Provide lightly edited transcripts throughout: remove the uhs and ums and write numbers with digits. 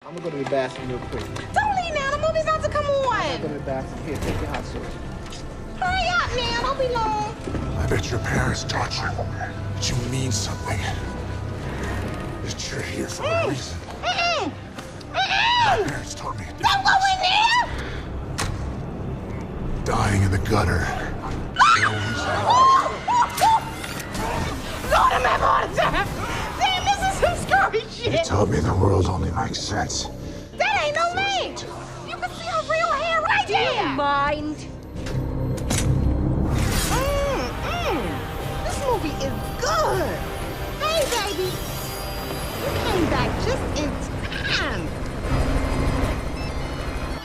I'm gonna go to the bathroom real quick. Don't leave now. The movie's about to come on. I'm gonna go to the bathroom. Here, take your hot sauce. Hurry up now. Don't be long. I bet your parents taught you that you mean something. That you're here for a reason. My parents taught me. Don't go in there. Dying in the gutter. Lord, I'm having a heart attack. Damn, this is some scary shit. You taught me the world only makes sense. That ain't no me. You can see her real hair right there. Mind. This movie is good. Hey, baby. You came back just in time.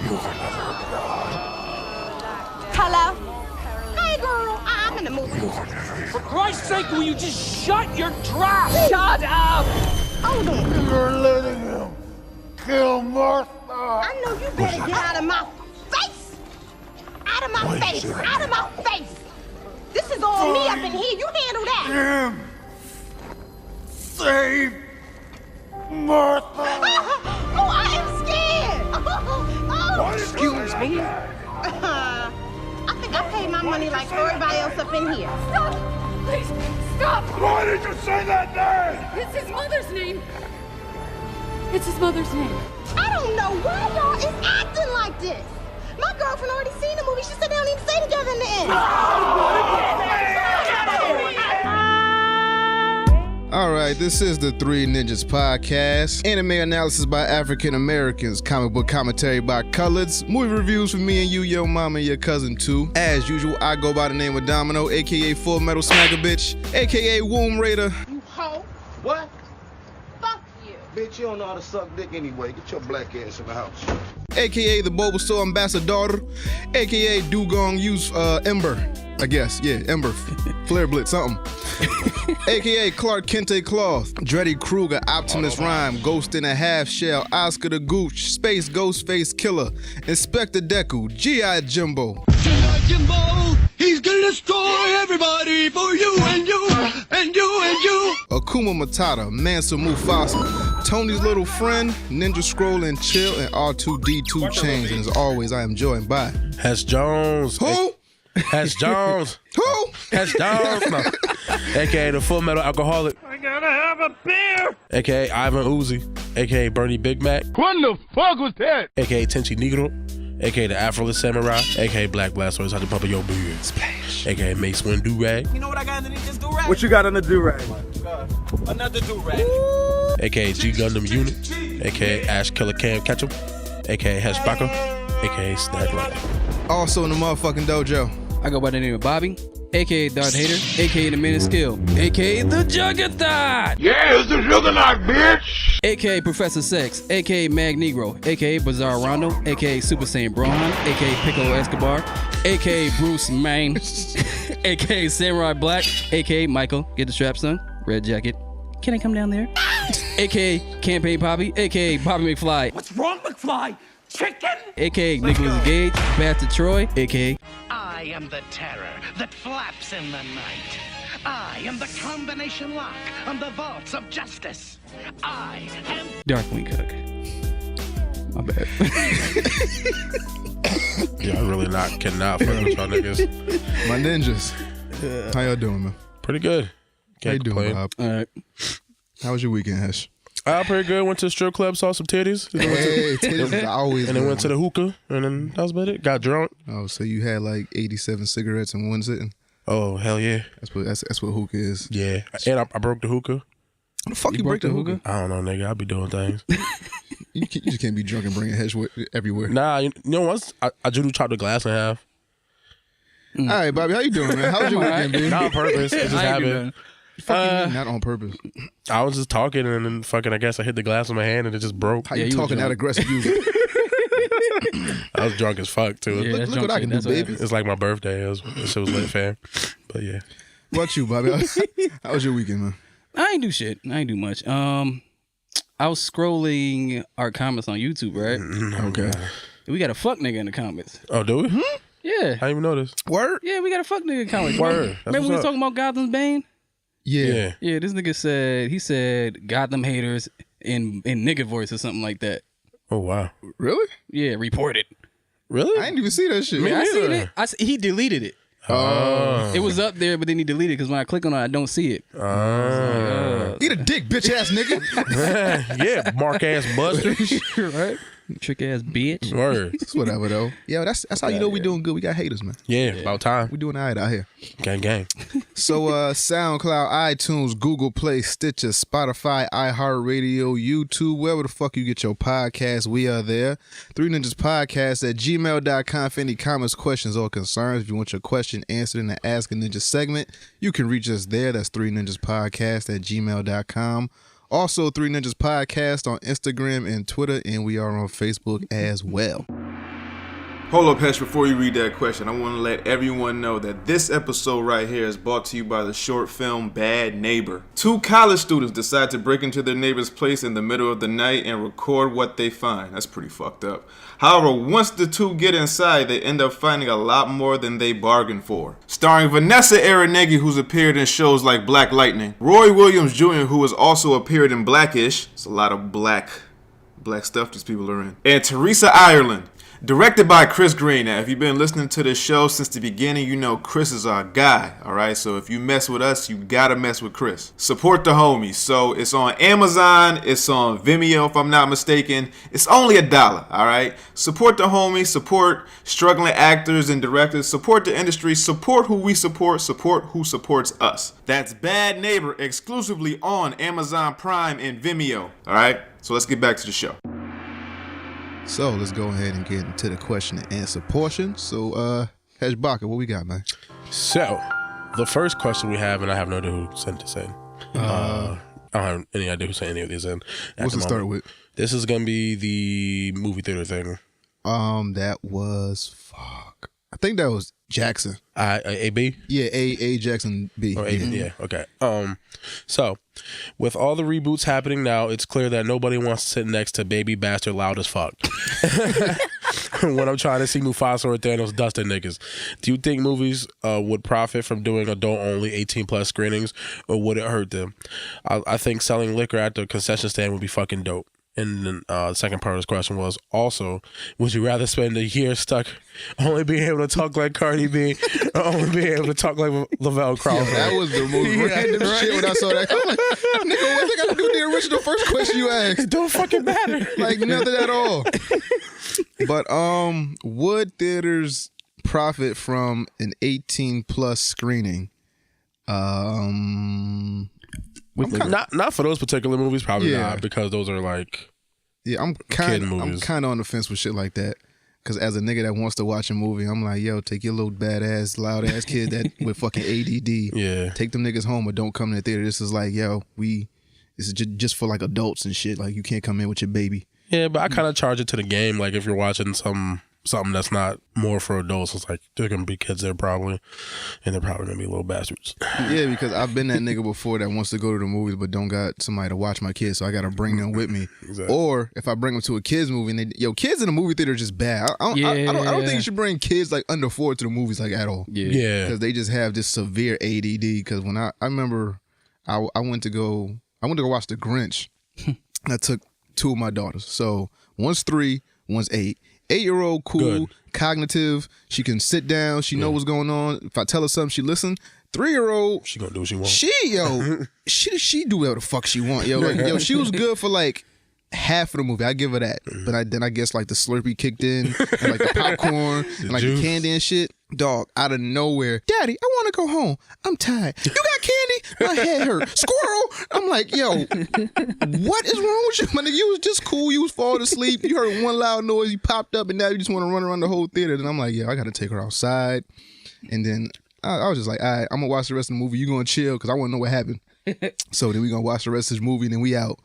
You are never God. Hello? Hey, girl. I'm in the movie. You are never For Christ's sake, will you just shut your trap? Shut up! Hold on. You're letting him kill Martha. I know you better get out of my face. Out of my face. Out of my face. This is all me up in here. You handle that. Him. Save Martha. Oh, I am scared. Oh. Excuse me? I think I paid my money like everybody else up in here. Stop! Please, stop! Why did you say that name? It's his mother's name. It's his mother's name. I don't know why y'all is acting like this. My girlfriend already seen the movie. She said they don't even stay together in the end. All right, this is the Three Ninjas Podcast. Anime analysis by African Americans, comic book commentary by coloreds, movie reviews for me and you, your mama, and your cousin too. As usual, I go by the name of Domino, aka Full Metal Smacker Bitch, aka Womb Raider. You hoe. What? Fuck you. Bitch, you don't know how to suck dick anyway. Get your black ass in the house. AKA the Bulbasaur Ambassador, AKA Dugong Use Ember, I guess, yeah, Ember, Flare Blitz, something. AKA Clark Kente Cloth, Dreddy Kruger, Optimus Rhyme, Ghost in a Half Shell, Oscar the Gooch, Space Ghostface Killer, Inspector Deku, G.I. Jimbo. G.I. Jimbo, he's gonna destroy everybody for you and you and you and you. Akuma Matata, Mansa Mufasa, Tony's little friend, Ninja Scroll and Chill, and R2D2 Chains. And as always, I am joined by Hess Jones. Who? Hess Jones. Who? Hess Jones. No. AKA the Full Metal Alcoholic. I gotta have a beer! AKA Ivan Uzi. AKA Bernie Big Mac. What the fuck was that? AKA Tenchi Negro. AKA the Afroless Samurai. AKA Black Blastoise. How to pump your beard. Splash. AKA Mace Wind Do-Rag. You know what I got underneath this do-rag? What you got on the do-rag? Another do-rag. AKA G Gundam Unit. AKA Ash Killer Cam Ketchum. AKA Hesh Baka. AKA Snack Light. Also in the motherfucking dojo. I go by the name of Bobby, a.k.a. Darth Hater, a.k.a. the Man of Skill, a.k.a. the Juggerthot, Yeah, it's the Juggernaut, bitch. a.k.a. Professor Sex, a.k.a. Mag Negro, a.k.a. Bizarre Rondo, a.k.a. Super Saiyan Brohan, a.k.a. Piccolo Escobar, a.k.a. Bruce Main, a.k.a. Samurai Black, a.k.a. Michael, get the strap son, red jacket. Can I come down there? a.k.a. Campaign Poppy, a.k.a. Bobby McFly, What's wrong, McFly? Chicken? a.k.a. Nicholas Gage, Bastard Troy, a.k.a. I am the terror that flaps in the night. I am the combination lock on the vaults of justice. I am Darkwing Cook. My bad. Yeah, I really cannot fuck with y'all niggas. My ninjas. How y'all doing, man? Pretty good. How you Can't doing, complain. Bob? All right. How was your weekend, Hesh? Pretty good. Went to the strip club, saw some titties. Hey, titties is always And then good. went to the hookah, and then that was about it. Got drunk. Oh, so you had like 87 cigarettes in one sitting? Oh, hell yeah. That's what hookah is. Yeah. And I broke the hookah. How the fuck you break the hookah? I don't know, nigga. I be doing things. You just can't be drunk and bring a Hesh everywhere. Nah, you know, once I judo chopped the glass in half. All right, Bobby, how you doing, man? How was your weekend, B? Not on purpose. It just happened. Not on purpose. I was just talking, and then fucking, I guess I hit the glass in my hand, and it just broke. How you talking that aggressive? I was drunk as fuck, too. Yeah, look what I can do, baby. It's like my birthday. This shit was lit, fam. But yeah. What about you, Bobby? How was your weekend, man? I ain't do shit. I ain't do much. I was scrolling our comments on YouTube, right? Okay. We got a fuck nigga in the comments. Oh, do we? Yeah. I didn't even know this. Word? Yeah, we got a fuck nigga in the comments. Word. That's Remember we what's was talking about Gotham's Bane? Yeah. Yeah, this nigga said Gotham haters in nigga voice or something like that. Oh wow. Really? Yeah, reported. Really? I didn't even see that shit. Yeah, I seen it. He deleted it. Oh. It was up there, but then he deleted it because when I click on it, I don't see it. Eat a dick, bitch ass nigga. Yeah, mark ass buster. Right? Trick ass bitch. Word. It's whatever though. Yeah, that's how you know we doing good. We got haters, man. Yeah, about time. We doing all right out here. Gang. So SoundCloud, iTunes, Google Play, Stitcher, Spotify, iHeartRadio, YouTube, wherever the fuck you get your podcast, we are there. 3ninjaspodcast@gmail.com for any comments, questions, or concerns. If you want your question answered in the Ask a Ninja segment, you can reach us there. That's 3ninjaspodcast@gmail.com. Also, 3 Ninjas Podcast on Instagram and Twitter, and we are on Facebook as well. Hold up, Hesh, before you read that question, I want to let everyone know that this episode right here is brought to you by the short film Bad Neighbor. 2 college students decide to break into their neighbor's place in the middle of the night and record what they find. That's pretty fucked up. However, once the 2 get inside, they end up finding a lot more than they bargained for. Starring Vanessa Aronegi, who's appeared in shows like Black Lightning, Roy Williams Jr., who has also appeared in Blackish. It's a lot of black stuff these people are in. And Teresa Ireland. Directed by Chris Green. Now, if you've been listening to this show since the beginning, you know Chris is our guy, all right? So if you mess with us, you gotta mess with Chris. Support the homies. So it's on Amazon, it's on Vimeo, if I'm not mistaken. It's only $1, all right? Support the homies, support struggling actors and directors, support the industry, support who we support who supports us. That's Bad Neighbor, exclusively on Amazon Prime and Vimeo, all right? So let's get back to the show. So let's go ahead and get into the question and answer portion. So, Jaehavoc, what we got, man? So, the first question we have, and I have no idea who sent this in. I don't have any idea who sent any of these in. What's it start with? This is going to be the movie theater thing. That was, I think that was Jackson. A-B? Yeah, A Jackson B. Or A, yeah, okay. So, with all the reboots happening now, it's clear that nobody wants to sit next to Baby Bastard loud as fuck. When I'm trying to see Mufasa or Thanos dusting niggas. Do you think movies would profit from doing adult-only 18-plus screenings, or would it hurt them? I think selling liquor at the concession stand would be fucking dope. And then the second part of this question was also, would you rather spend a year stuck only being able to talk like Cardi B or only being able to talk like Lavelle Crawford? Yeah, that was the most random shit when I saw that. I'm like, nigga, what's it got to do with the original first question you asked? It don't fucking matter. Like, nothing at all. But would theaters profit from an 18-plus screening? Not for those particular movies, probably not, because those are like I'm kind of on the fence with shit like that. Because as a nigga that wants to watch a movie, I'm like, yo, take your little badass, loud ass kid that with fucking ADD. Yeah, take them niggas home or don't come to the theater. This is like, yo, this is just for like adults and shit. Like, you can't come in with your baby. Yeah, but I kind of charge it to the game. Like, if you're watching something that's not more for adults, it's like there's gonna be kids there probably, and they're probably gonna be little bastards. Yeah, because I've been that nigga before that wants to go to the movies but don't got somebody to watch my kids, so I gotta bring them with me. Exactly. Or if I bring them to a kids movie, and kids in the movie theater are just bad. I don't think you should bring kids like under 4 to the movies like at all. Yeah, because they just have this severe ADD. Because when I remember I went to go watch The Grinch. I took 2 of my daughters, so one's 3, one's 8. 8-year-old, cool, good, cognitive. She can sit down. She know what's going on. If I tell her something, she listen. 3-year-old, she gonna do what she want. She do whatever the fuck she want. She was good for like half of the movie. I give her that. But then I guess like the Slurpee kicked in, and like the popcorn, and like the candy and shit. Dog, out of nowhere, Daddy, I want to go home. I'm tired. You got candy? My head hurt. Squirrel. I'm like, yo, what is wrong with you? My nigga, you was just cool. You was falling asleep. You heard one loud noise. You popped up, and now you just want to run around the whole theater. And I'm like, yeah, I got to take her outside. And then I was just like, all right, I'm going to watch the rest of the movie. You going to chill because I want to know what happened. So then we going to watch the rest of this movie, and then we out.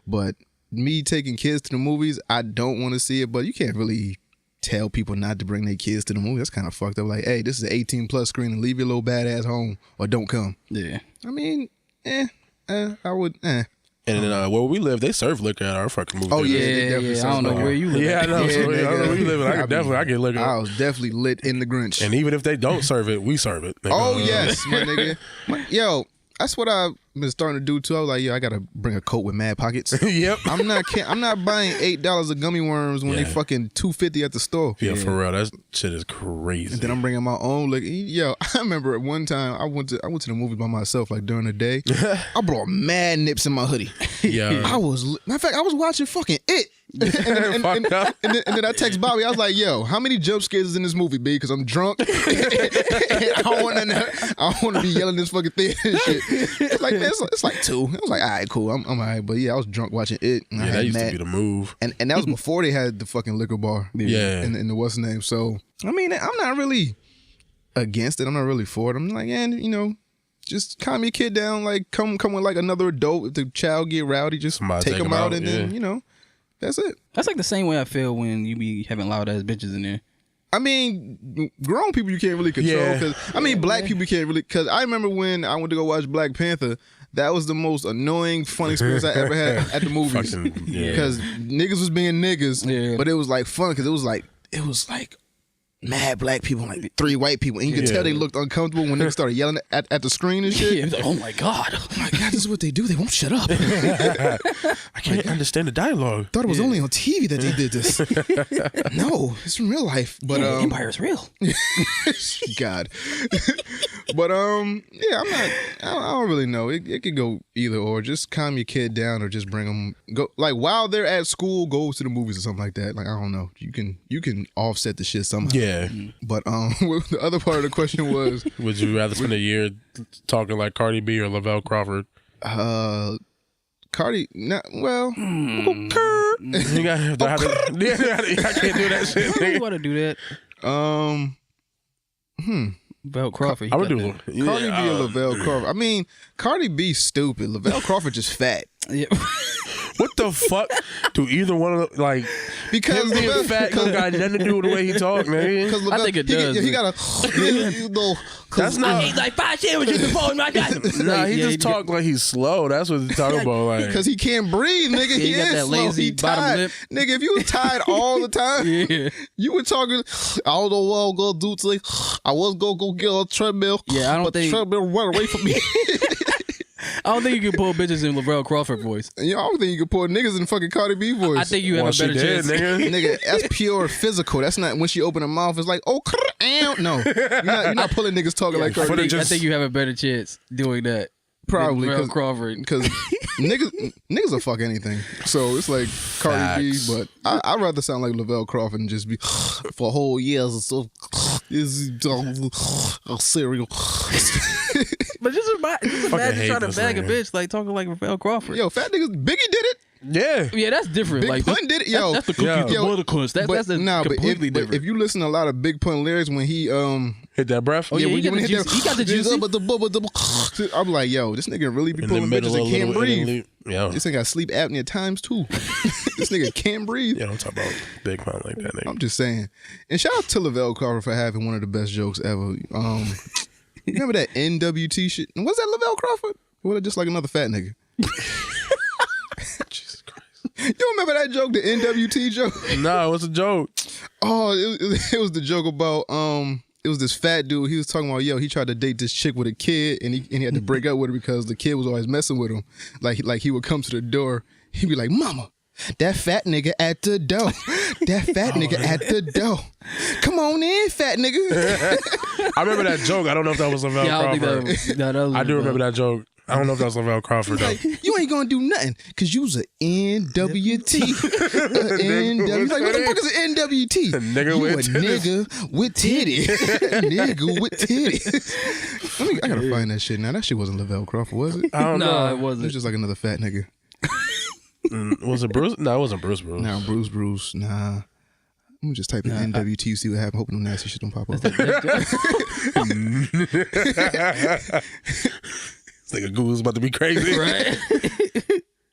But me taking kids to the movies, I don't want to see it, but you can't really tell people not to bring their kids to the movie. That's kind of fucked up. Like, hey, this is an 18-plus screen, and leave your little badass home or don't come. Yeah. I mean, I would, And then where we live, they serve liquor at our fucking movie. Oh, theater. yeah. I don't know where you live. Yeah, I know. I don't know where you live. I get liquor. I was definitely lit in The Grinch. And even if they don't serve it, we serve it. Oh, yes, my nigga. Yo, that's what been starting to do too. I was like, I gotta bring a coat with mad pockets. Yep. I'm not buying $8 of gummy worms when they fucking $2.50 at the store. Yeah, for real, that shit is crazy. And then I'm bringing my own. Like, yo, I remember at one time I went to the movie by myself. Like during the day, I brought mad nips in my hoodie. Yeah, matter of fact, I was watching fucking It. and then I text Bobby. I was like, "Yo, how many jump scares is in this movie, B? Because I'm drunk. I don't want to be yelling this fucking thing and shit." It's like, man, it's like 2. I was like, "All right, cool. I'm all right." But yeah, I was drunk watching It. And that used to be the move. And that was before they had the fucking liquor bar. Yeah. In the what's name. So I mean, I'm not really against it. I'm not really for it. I'm like, just calm your kid down. Like, come with like another adult. If the child get rowdy, just take them out, and then that's it. That's like the same way I feel when you be having loud ass bitches in there. I mean, grown people you can't really control. Cause, I mean, black people you can't really. Because I remember when I went to go watch Black Panther, that was the most annoying, fun experience I ever had at the movies. Because niggas was being niggas, but it was like fun because it was like mad black people, like 3 white people, and you could tell they looked uncomfortable when niggas started yelling at the screen and shit. Yeah, like, oh my god, this is what they do. They won't shut up. I can't understand the dialogue. Thought it was only on TV that they did this. No, it's from real life. But Empire's real. God. But I don't really know. It could go either or. Just calm your kid down, or just bring them. Go like while they're at school, go to the movies or something like that. Like I don't know. You can offset the shit somehow. Yeah. But the other part of the question was, would you rather spend a year talking like Cardi B or Lavelle Crawford? Cardi, not well. You got I can't do that shit. Why do you want to do that? Lavelle Crawford. I would do it. Cardi B or Lavelle Crawford. I mean, Cardi B stupid. Lavelle Crawford just fat. Yeah. What the fuck do either one of them, like, because him being fat don't got nothing to do with the way he talk, man? I think it does. He got that's not. I ate like 5 sandwiches before my time. Nah, he just talk like he's slow. That's what he's talking about. Like, because he can't breathe, nigga. He got that lazy bottom lip. Nigga, if you was tired all the time, you were talking. I don't know what I'm gonna do today. I was gonna go get a treadmill. Yeah, I don't think the treadmill run away from me. I don't think you can pull bitches in Lavelle Crawford voice. I don't think you can pull niggas in fucking Cardi B voice. I think you have a better chance. Nigga, that's pure physical. That's not when she open her mouth. It's like, no. You're not pulling niggas talking like Cardi B. I think you have a better chance doing that. Probably Lavelle Crawford. Because niggas will fuck anything. So it's like Cardi B, but I'd rather sound like Lavelle Crawford and just be for whole years so is cereal. But just imagine trying to bag a bitch like talking like Lavelle Crawford. Yo, fat niggas, Biggie did it. Yeah, that's different. Big like Pun did it. Yo, that's the cookie. That's completely different. But if you listen to a lot of Big Pun lyrics when he hit that breath. Oh yeah, he got the juicy. I'm like, yo, this nigga really be pulling bitches and can't breathe. This nigga got sleep apnea times 2. This nigga can't breathe. Yeah, don't talk about Big Pun like that, nigga. I'm just saying. And shout out to Lavelle Crawford for having one of the best jokes ever. Remember that NWT shit? Was that Lavelle Crawford? Or was it just like another fat nigga? Jesus Christ. You remember that joke, the NWT joke? No, it was a joke. Oh, it was the joke about it was this fat dude. He was talking about, he tried to date this chick with a kid, and he had to break up with her because the kid was always messing with him. Like he would come to the door, he'd be like, "Mama, that fat nigga at the door. That fat nigga at the door. Come on in, fat nigga." I remember that joke. I don't know if that was Lavelle Crawford. I do remember that joke. I don't know if that was Lavelle Crawford though. Like, you ain't gonna do nothing because you's a NWT. NW. Like, what the fuck is an NWT? A nigga with titties. Nigga with titties. I gotta find that shit now. That shit wasn't Lavelle Crawford, was it? I don't know. No, it wasn't. It was just like another fat nigga. Was it Bruce? No, it wasn't Bruce. No, Bruce. Nah. Let me just type in NWT, see what happens. Hoping no nasty shit don't pop up. It's like a Google's about to be crazy. Right.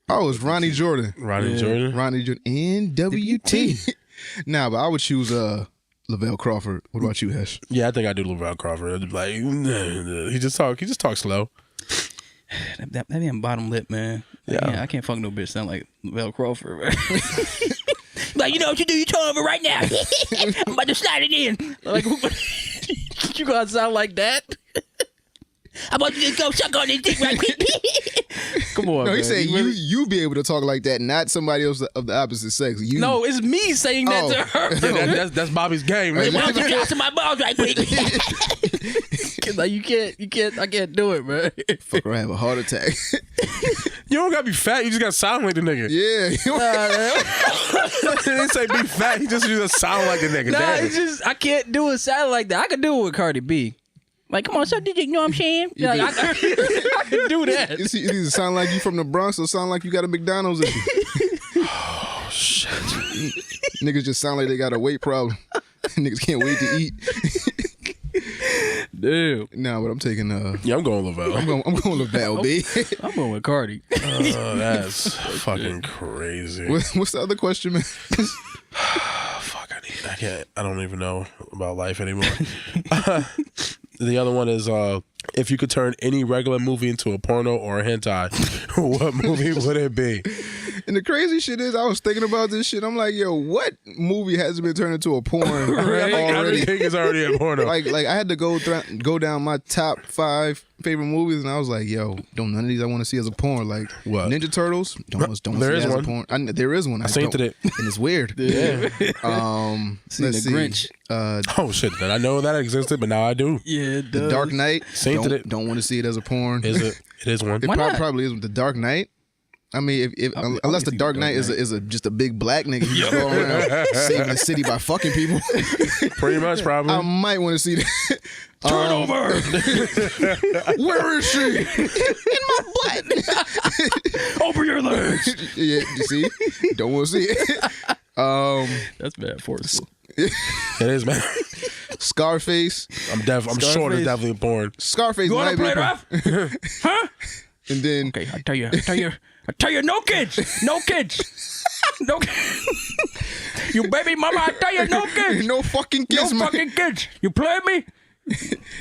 Oh, it's Ronnie Jordan. Ronnie Jordan. NWT. Nah, but I would choose Lavelle Crawford. What about you, Hesh? Yeah, I think I do Lavelle Crawford. Like, he just talks slow. That damn bottom lip, man. Yeah, I can't fuck no bitch sound like Lavelle Crawford. Right? Like, you know what you do? You turn over right now. I'm about to slide it in. Like, you gonna sound like that? How about you just go suck on this dick right quick? Come on, No, man. he's saying really- you be able to talk like that, not somebody else of the opposite sex. You. No, it's me saying that to her. Yeah, that's Bobby's game. Hey, why don't you get to my balls right quick? Like you can't. I can't do it, man. Fuck around, have a heart attack. You don't gotta be fat. You just gotta sound like the nigga. Yeah. He didn't say be fat. He just sound like the nigga. Nah, Damn. it's just I can't do it sound like that. I could do it with Cardi B. Like, come on, so did you know what I'm saying? Like, I can do that. It either sound like you from the Bronx or sound like you got a McDonald's issue. Oh shit. Niggas just sound like they got a weight problem. Niggas can't wait to eat. Damn. Nah, but I'm taking Yeah, I'm going Lavelle. I'm going Lavelle, B. I'm going with Cardi. Oh, that's fucking crazy. What's the other question, man? Fuck, I don't even know about life anymore. The other one is if you could turn any regular movie into a porno or a hentai, what movie would it be? And the crazy shit is, I was thinking about this shit. I'm like, yo, what movie hasn't been turned into a porn Right? already? Everything is already a porno. Like I had to go down my top 5 favorite movies, and I was like, yo, don't none of these I want to see as a porn. Like What? Ninja Turtles, don't want to see There is as one. a porn. There is one. I seen it, and it's weird. Yeah. Seen Let's The Grinch. Oh shit! Then I know that existed, but now I do. Yeah, it The does. Dark Knight. Seen it. Don't want to see it as a porn. Is it? It is one. It Why not? probably is. The Dark Knight. I mean, unless the Dark Knight is just a big black nigga who's going around saving the city by fucking people, Pretty much, probably. I might want to see that. Turn over. Where is she? In my butt. Open your legs. Yeah, you see? Don't want to see it. That's bad forceful. It is, man. Scarface. I'm sure it's definitely porn. Scarface. You might wanna be play a rough? Huh? And then Okay, I tell you, No kids. No kids. No kids. You baby mama, I tell you, no kids. no fucking kids, No man. fucking kids. You play me?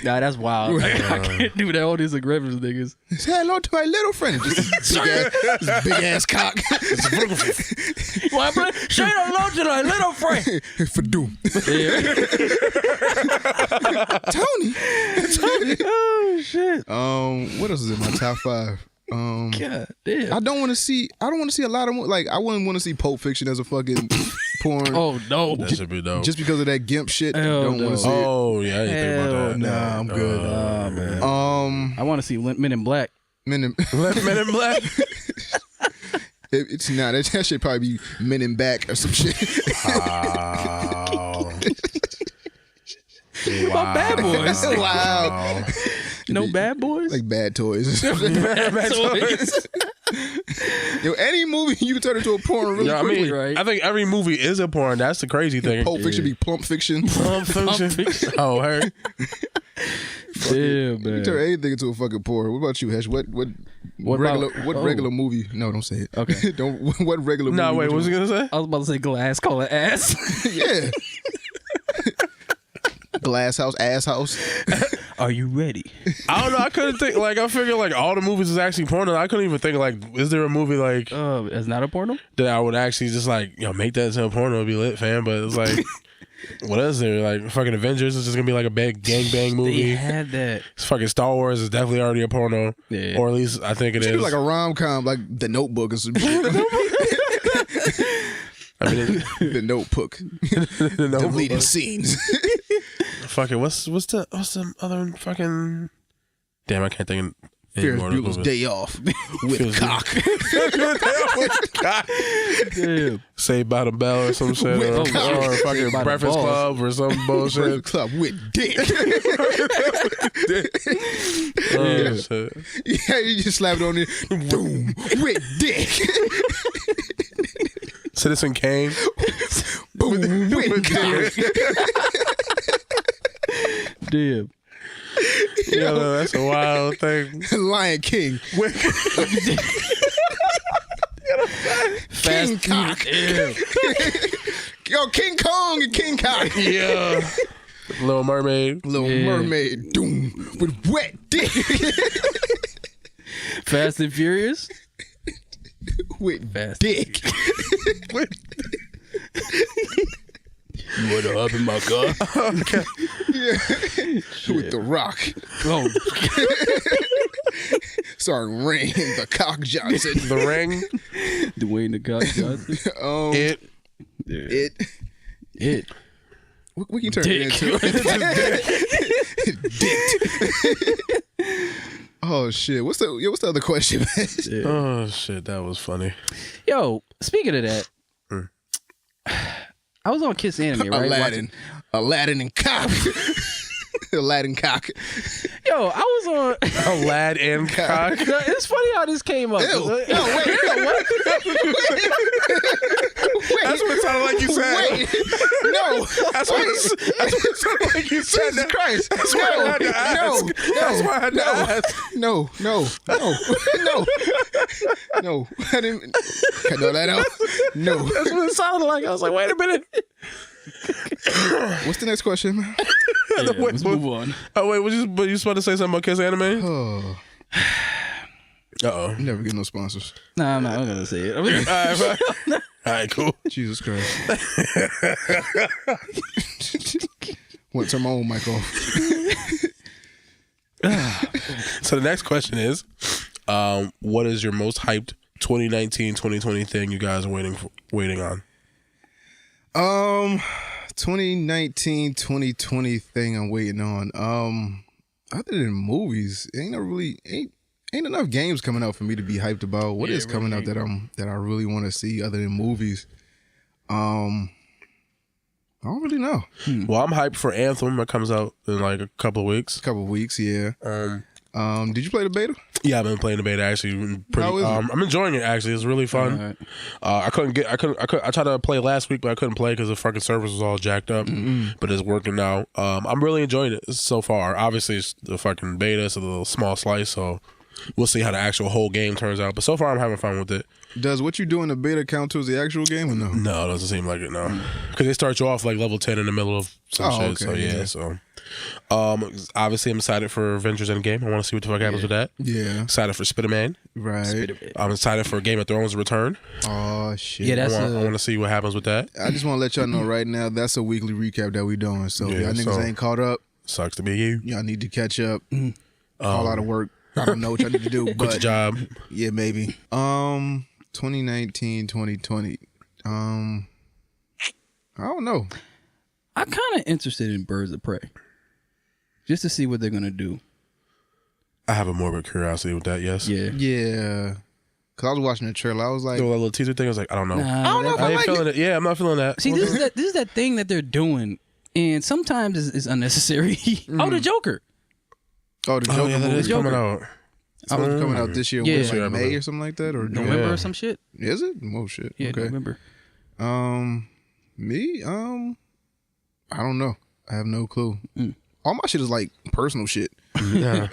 nah, that's wild. I can't do that. All these aggressive niggas. Say hello to my little friend. Just this big ass cock. You want to play? Say hello to my little friend. For doom. Tony. Oh shit. What else is in my top 5? God damn. I don't want to see a lot of like I wouldn't want to see Pulp Fiction as a fucking porn. Oh no. That should be dope. Just because of that gimp shit. Hell Don't want no. to see it. Oh yeah, I didn't think about that. Nah, I'm good. Oh man. I want to see Men in Black. Men in Men in Black. it's not. That shit probably be Men in Back or some shit. Wow. Bad Boys. Wow. No Bad Boys. Like Bad Toys. Bad Toys. Yo, any movie you can turn into a porn really Yeah, I quickly. mean, right? I think every movie is a porn. That's the crazy thing. Pulp Fiction be Plump Fiction. Pulp Fiction. Oh, her. Yeah, You man. turn anything into a fucking porn. What about you, Hesh? What regular about- regular movie? No, don't say it. Okay. Don't. What regular movie? No, wait, would what was you- he gonna say? I was about to say glass, call it ass. Yeah. Glass House, Ass House. Are you ready? I don't know. I couldn't think. Like, I figured like all the movies is actually porn. I couldn't even think like, is there a movie like It's not a porno? that I would actually just like, make that into a porno? It'd be lit, fam. But it's like, what is there? Like fucking Avengers is just gonna be like a big gangbang They movie. had that. It's fucking Star Wars is definitely already a porno, Yeah. or at least I think it Should is. be like a rom-com, like The Notebook or some shit. I mean, The Notebook. Deleted scenes. fucking what's the other fucking? Damn, I can't think of any Ferris more Bueller's Day Off with Feels cock. Damn. Saved by the Bell or some shit, With or cock. fucking Saved by the Breakfast Balls. Club or some bullshit. Breakfast Club with dick. Oh, shit. Yeah, you just slap it on there. Boom, with dick. Citizen Kane. Boom, with cock. Damn. Yo, that's a wild thing. Lion King. King Cock. Damn. Yo, King Kong and King Cock. Yeah. Little Mermaid. Little Mermaid. Doom, with wet dick. Fast and Furious. With Fast. dick. You want to hop in my car? With The Rock. Oh, Starring Ring, the Cock Johnson. The Ring. Dwayne the God Johnson. It. We can turn Dick. it into Dick. Oh shit! What's the other question, man? Oh shit, that was funny. Yo, speaking of that, I was on Kiss Anime, right? Aladdin and Cock. Aladdin Cock. Yo, I was on Aladdin and Cock. It's funny how this came up. Wait. That's what it sounded like you said. Wait. No. That's what it sounded like you said. Jesus Christ. That's why I had to ask. That's why I had to ask. No. I didn't. Cut all that out. No. That's what it sounded like. I was like, wait a minute. What's the next question, man? Let's move on. Oh wait, were you supposed to say something about Kiss Anime? Oh. Uh-oh. Never get no sponsors. Nah, I'm not gonna say it. I mean, All right, cool. Jesus Christ. Want to turn my own mic off. So the next question is, what is your most hyped 2019-2020 thing you guys are waiting on? 2019-2020 thing I'm waiting on. Other than movies, ain't enough games coming out for me to be hyped about. What is coming out that I really want to see other than movies? I don't really know. Well, I'm hyped for Anthem that comes out in like a couple of weeks. Yeah. Did you play the beta? Yeah, I've been playing the beta actually. How is it? I'm enjoying it actually. It's really fun. I tried to play last week, but I couldn't play because the fucking servers was all jacked up. But it's working now. I'm really enjoying it so far. Obviously, it's the fucking beta. It's a little small slice, so we'll see how the actual whole game turns out. But so far, I'm having fun with it. Does what you do in the beta count towards the actual game or no? No, it doesn't seem like it. No, because they start you off like level 10 in the middle of some shit. Okay, so yeah. So obviously, I'm excited for Avengers Endgame. I want to see what the fuck happens with that. Yeah. Excited for Spider-Man. Right. I'm excited for Game of Thrones return. Oh shit. Yeah, I want to see what happens with that. I just want to let y'all know right now that's a weekly recap that we doing. So Yeah, y'all niggas ain't caught up. Sucks to be you. Y'all need to catch up. All out of work. I don't know what y'all need to do. Quit but your job. Yeah, maybe. 2019, 2020. I don't know. I'm kind of interested in Birds of Prey, just to see what they're gonna do. I have a morbid curiosity with that. Yes. Yeah. Yeah. Cause I was watching the trailer. I was like, The little teaser thing. I was like, I don't know. Nah, I don't know if I I ain't like feeling it. it. Yeah, I'm not feeling that. See, this is that thing that they're doing, and sometimes it's unnecessary. Oh, the Joker. Oh, the Joker Oh yeah, that movie. is coming out. It's coming out this year. Yeah. What, Yeah, I like May believe. or something like that, or November Yeah. or some shit. Is it? Oh shit. Yeah, Okay. November. Me? I don't know. I have no clue. All my shit is like personal shit. Yeah.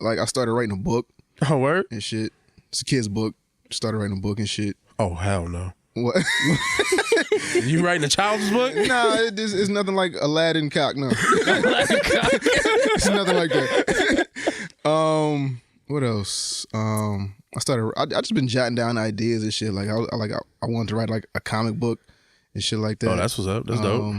like I started writing a book Oh, word? and shit. It's a kid's book. Started writing a book and shit. Oh, hell no. What? You writing a child's book? Nah, it's nothing like Aladdin Cock. No, it's nothing like that. What else? I just been jotting down ideas and shit. Like I wanted to write like a comic book and shit like that. Oh, that's what's up. That's dope.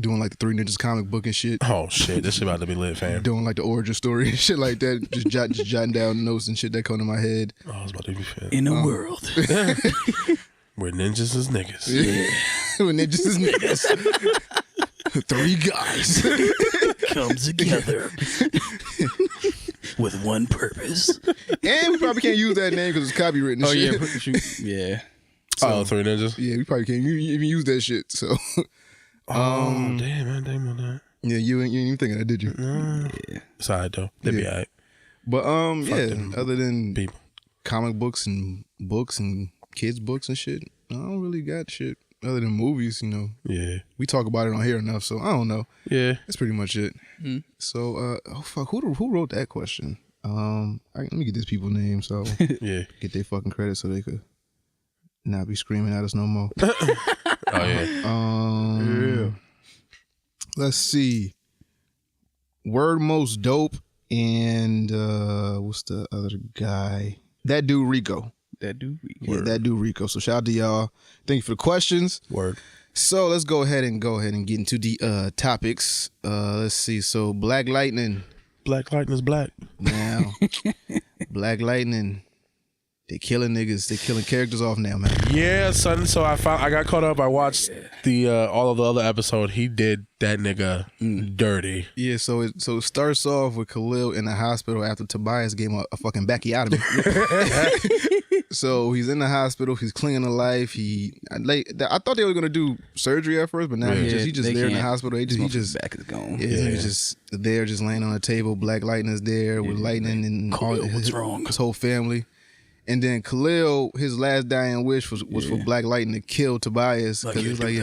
Doing like the Three Ninjas comic book and shit. Oh shit, this shit about to be lit, fam. Doing like the origin story and shit like that. Just jotting down notes and shit that come to my head. Oh, I was about to be fam. In a world. Where ninjas is niggas. Yeah. When they just niggas. Three guys. Come together with one purpose. And we probably can't use that name because it's copywritten and Oh shit. yeah. Oh, Three Ninjas. Yeah, we probably can't even use that shit. So Oh, damn, man, damn on that. yeah, you ain't even thinking that, did you? Yeah. It's alright though. They be alright. But yeah, them other than people. comic books and kids books and shit, I don't really got shit other than movies. You know, Yeah. we talk about it on here enough, so I don't know. Yeah. That's pretty much it. So oh fuck, who wrote that question? Let me get these people's names so Yeah. get their fucking credit so they could not be screaming at us no more. Oh yeah. Let's see. Word Most Dope and what's the other guy? That dude Rico. That dude. Yeah, that dude Rico. So shout out to y'all. Thank you for the questions. Word. So let's go ahead and get into the topics. Let's see. So Black Lightning. Black Lightning is black. Now, Black Lightning. They killing niggas. They killing characters off now, man. Yeah, son. So I got caught up. I watched the all of the other episode. He did that nigga dirty. Yeah. So it starts off with Khalil in the hospital after Tobias gave him a fucking backiotomy. So he's in the hospital. He's clinging to life. I thought they were gonna do surgery at first, but now he's just there in the hospital. He just back is gone. Yeah, he's just there, just laying on the table. Black Lightning is there with Lightning and Khalil, what's wrong? His whole family. And then Khalil, his last dying wish was for Black Lightning to kill Tobias because he was like,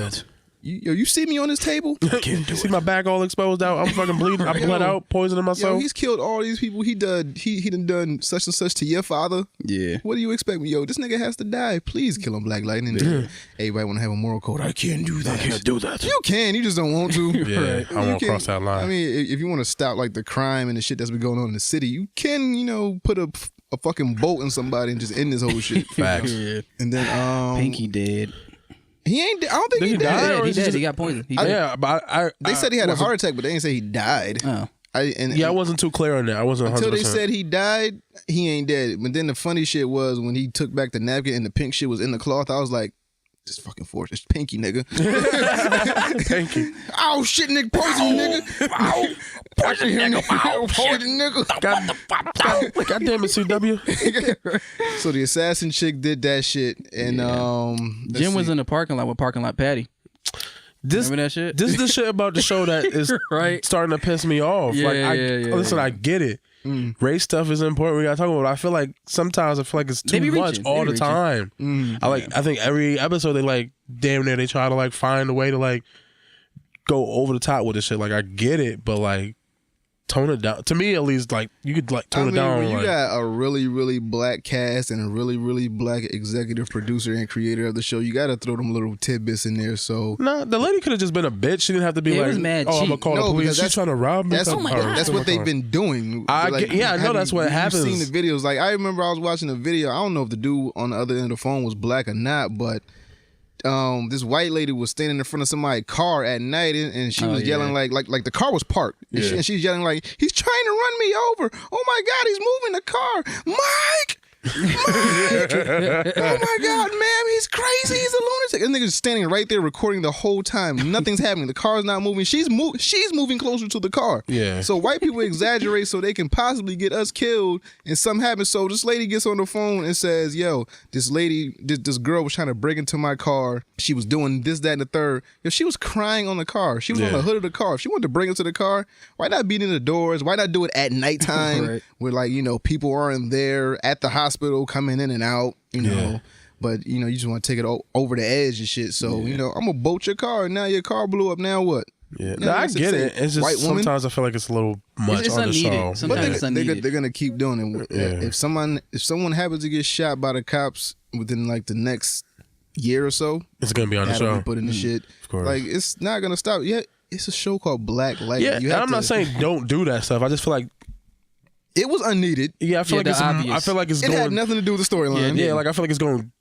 you see me on this table? I can't do it. See my back all exposed out. I'm fucking bleeding. I bled out, poisoning myself. Yo, he's killed all these people. He done such and such to your father. Yeah. What do you expect me? Yo, this nigga has to die. Please kill him, Black Lightning. Everybody want to have a moral code. I can't do that. I can't do that. You can. You just don't want to. Yeah, I won't cross that line. I mean, if you want to stop like the crime and the shit that's been going on in the city, you can, put a fucking bolt in somebody and just end this whole shit. Facts. Yeah. And then Pinky dead. He ain't. I don't think he died. He dead. He got poisoned. But they said he had a heart attack, but they didn't say he died. Oh. I wasn't too clear on that. I wasn't 100%. Until they said he died, he ain't dead. But then the funny shit was when he took back the napkin and the pink shit was in the cloth. I was like, just fucking force. It's Pinky, nigga. Pinky. Oh shit, nigga, poison nigga. Ow. Poison nigga. Poison nigga. God damn it, CW. So the assassin chick did that shit, and Jim was in the parking lot with Parking Lot Patty. Remember that shit? This is the shit about the show that is starting to piss me off. Listen, I get it. Race stuff is important. We gotta talk about it. I feel like sometimes it's too much all the time. I think every episode they damn near they try to find a way to go over the top with this shit. Like I get it, but tone it down. To me, at least, you could tone it down. When you got a really, really black cast and a really, really black executive producer and creator of the show, you got to throw them little tidbits in there. So the lady could have just been a bitch. She didn't have to be was mad I'm gonna call the police. She's trying to rob me. That's what they've been doing. I know that's what happens. You've seen the videos. I remember I was watching a video. I don't know if the dude on the other end of the phone was black or not, but this white lady was standing in front of somebody's car at night and she was yelling like the car was parked and she's yelling like, he's trying to run me over. Oh my God, he's moving the car. Mike! Oh my God, ma'am, he's crazy. He's a lunatic. And nigga's standing right there recording the whole time. Nothing's happening. The car's not moving. She's moving closer to the car. Yeah. So white people exaggerate so they can possibly get us killed and something happens. So this lady gets on the phone and says, yo, this girl was trying to break into my car. She was doing this, that, and the third. Yo, she was crying on the car. She was on the hood of the car. If she wanted to break into the car, why not beat in the doors? Why not do it at nighttime where people aren't there at the hospital coming in and out, you know. But you just want to take it over the edge and shit. So I'm gonna bolt your car. Now your car blew up. Now what? Yeah, I get it. It's just sometimes I feel like it's a little much on the show. Sometimes they're gonna keep doing it. Yeah. If someone happens to get shot by the cops within the next year or so, it's gonna be on the show. Be put in the shit. Of course. It's not gonna stop. Yeah, it's a show called Black Lightning. Yeah, I'm not saying don't do that stuff. I just feel like it was unneeded. Yeah, I feel like it's it had nothing to do with the storyline. Yeah, I feel like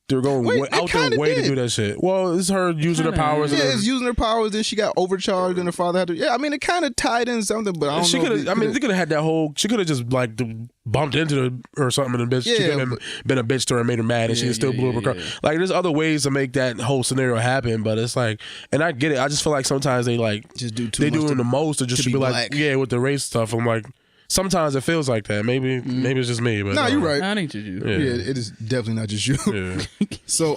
they're going out their way to do that shit. Well, it's her using her powers. Yeah, it's using her powers. Then she got overcharged, and her father had to. Yeah, I mean, it kind of tied in something, but I don't know. They could have had that whole. She could have just bumped into her or something, and she could have been a bitch to her and made her mad, and she still blew up her car. There's other ways to make that whole scenario happen, but it's and I get it. I just feel like sometimes they just do too much. They doing the most to just be like, with the race stuff. I'm like. Sometimes it feels like that. Maybe it's just me. But no, you're right. I think it's you. Yeah, it is definitely not just you. Yeah. So,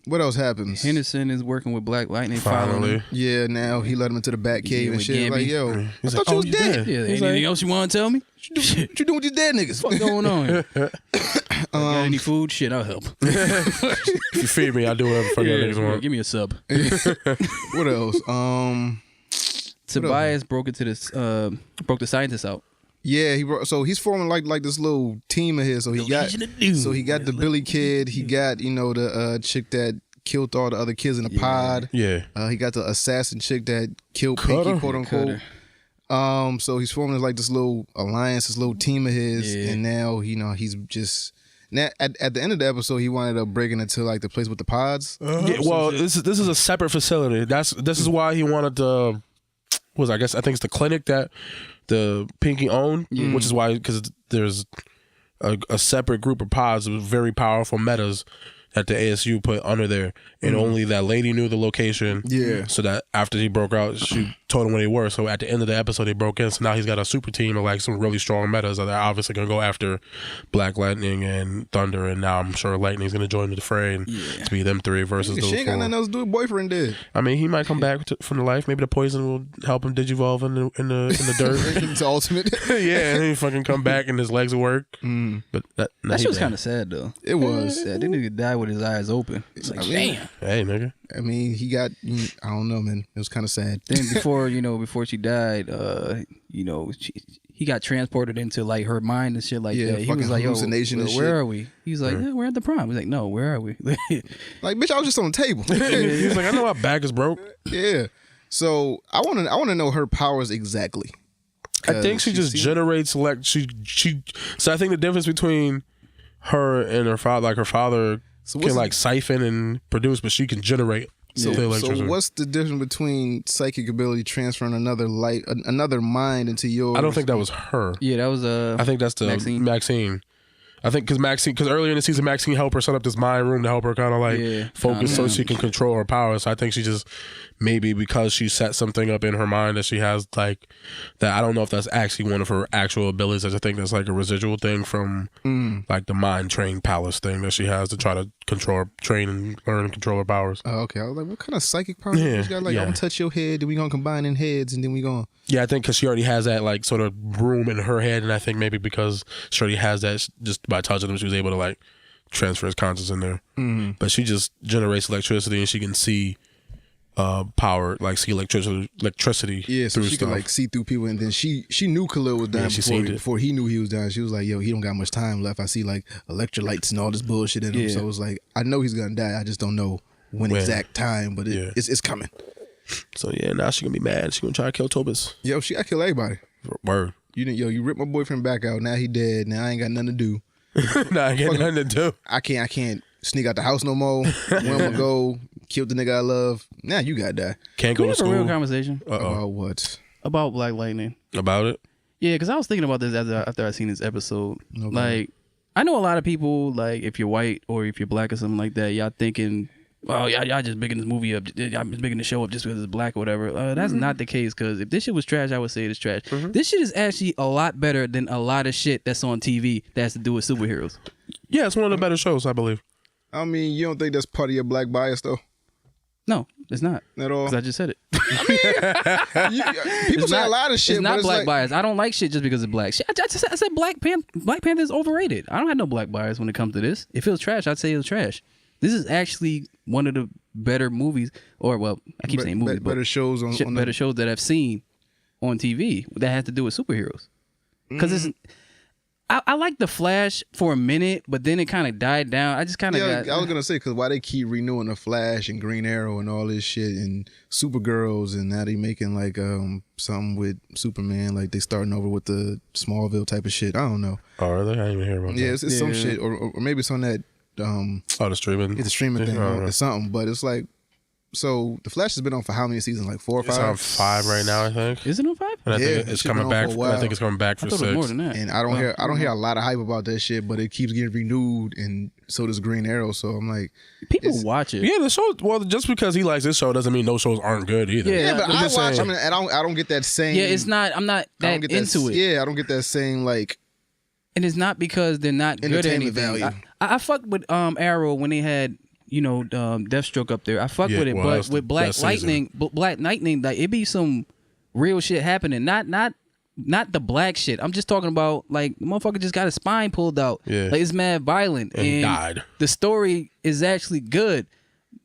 what else happens? Henderson is working with Black Lightning. Finally. Yeah, now he let him into the bat cave and shit. Like, yo, I thought you was dead. Yeah, anything else you want to tell me? What you doing with these dead niggas? What's going on? Got any food? Shit, I'll help. If you feed me, I'll do whatever fuck y'all niggas want. Give me a sub. What else? Tobias broke the scientists out. Yeah, he's forming like this little team of his. So he got the Billy kid. He got the chick that killed all the other kids in the pod. Yeah. He got the assassin chick that killed Pinky, quote unquote. So he's forming this little alliance, this little team of his, and now he's just Now, at the end of the episode, he wound up breaking into like the place with the pods. Yeah, well, this is a separate facility. This is why he wanted to. I think it's the clinic that the Pinky owned, which is why because there's a separate group of pods with very powerful metas that the ASU put under there, and only that lady knew the location. Yeah. So that after he broke out, she told him where they were. So at the end of the episode, they broke in. So now he's got a super team of like some really strong metas that are obviously gonna go after Black Lightning and Thunder, and now I'm sure Lightning's gonna join the fray and to be them three versus those She ain't got four. nothing else to do with boyfriend did. I mean, he might come back from the life. Maybe the poison will help him digivolve in the dirt. It's ultimate. Yeah, and then he fucking come back and his legs will work. But That shit was kind of sad though. It was. Yeah, that nigga died with his eyes open. It's like, damn. Hey, nigga. I mean, he got. I don't know, man. It was kind of sad. Then before she died, he got transported into like her mind and shit like that. He was like, "Yo, hallucination and where shit. are we?" He's like, "Yeah, we're at the Prime." He's like, "No, where are we?" Like, bitch, I was just on the table. He was like, "I know my back is broke." Yeah. So I want to know her powers exactly. I think she just generates So I think the difference between her and her father, like her father can like siphon and produce, but she can generate. So what's the difference between psychic ability transferring another mind into yours? I don't think that was her. Yeah, that was I think that's the Maxine. I think because earlier in the season, Maxine helped her set up this mind room to help her kind of like focus so she can control her powers. So I think she just maybe because she set something up in her mind that she has like that. I don't know if that's actually one of her actual abilities. I think that's like a residual thing from like the mind train palace thing that she has to try to train and learn and control her powers. Oh, okay. I was like, what kind of psychic powers? You got like, I'm gonna touch your head, then we gonna combine in heads, and then we gonna. Yeah, I think because she already has that like sort of room in her head, and I think maybe because she already has that, just by touching him, she was able to like transfer his conscience in there. But she just generates electricity, and she can see power, like see electricity. Yeah, so through she stuff. could like see through people, and then she knew Khalil was dying before he knew he was dying. She was like, "Yo, he don't got much time left. I see like electrolytes and all this bullshit in him." So it was like, I know he's gonna die. I just don't know when exact time, but it's coming. So yeah, now she gonna be mad. She gonna try to kill Tobis. Yo, she gotta kill everybody. Word. You ripped my boyfriend back out. Now he dead. Now I ain't got nothing to do. Nah, I ain't got nothing to do. I can't sneak out the house no more. Where I'm gonna go? Kill the nigga I love. Now you gotta die. Can't go to school. A real conversation about what? About Black Lightning. About it? Yeah, because I was thinking about this after I seen this episode. Okay. Like, I know a lot of people, like, if you're white or if you're black or something like that, y'all thinking, oh, y'all just bigging this movie up. Y'all just bigging the show up just because it's black or whatever. That's not the case, because if this shit was trash, I would say it's trash. This shit is actually a lot better than a lot of shit that's on TV that has to do with superheroes. Yeah, it's one of the better shows, I believe. I mean, you don't think that's part of your black bias, though? No, it's not. At all? Because I just said it. I mean, people say a lot of shit, it's not but black like, bias. I don't like shit just because it's black. I said Black Panther is overrated. I don't have no black bias when it comes to this. If it was trash, I'd say it was trash. This is actually one of the better movies, or well, I keep saying movies, but better shows better shows that I've seen on TV that has to do with superheroes. Because it's. I like The Flash for a minute, but then it kind of died down. I just kind of I was gonna say, because why they keep renewing The Flash and Green Arrow and all this shit and Supergirls, and now they making like something with Superman, like they starting over with the Smallville type of shit. I don't know. Oh, really? I didn't even hear about that. Yeah, it's some shit, or maybe it's on that. The streaming. It's a streaming thing or something, but it's like. So The Flash has been on for how many seasons? Like 4 or 5? It's on 5 right now, I think. Is it on 5? And I think it's coming back. I think it's coming back for 6. It was more than that. And I don't hear a lot of hype about that shit, but it keeps getting renewed, and so does Green Arrow. So I'm like, people watch it. Yeah, the show. Well, just because he likes this show doesn't mean no shows aren't good either. Yeah, but I watch. I mean, I don't get that same. Yeah, it's not. I'm not that into it. Yeah, I don't get that same like. And it's not because they're not good at anything. Value. I fucked with Arrow when they had. Deathstroke up there. I fuck with it, but with Black Lightning, like it be some real shit happening. Not the black shit. I'm just talking about like the motherfucker just got his spine pulled out. Yeah, like it's mad violent and died. The story is actually good,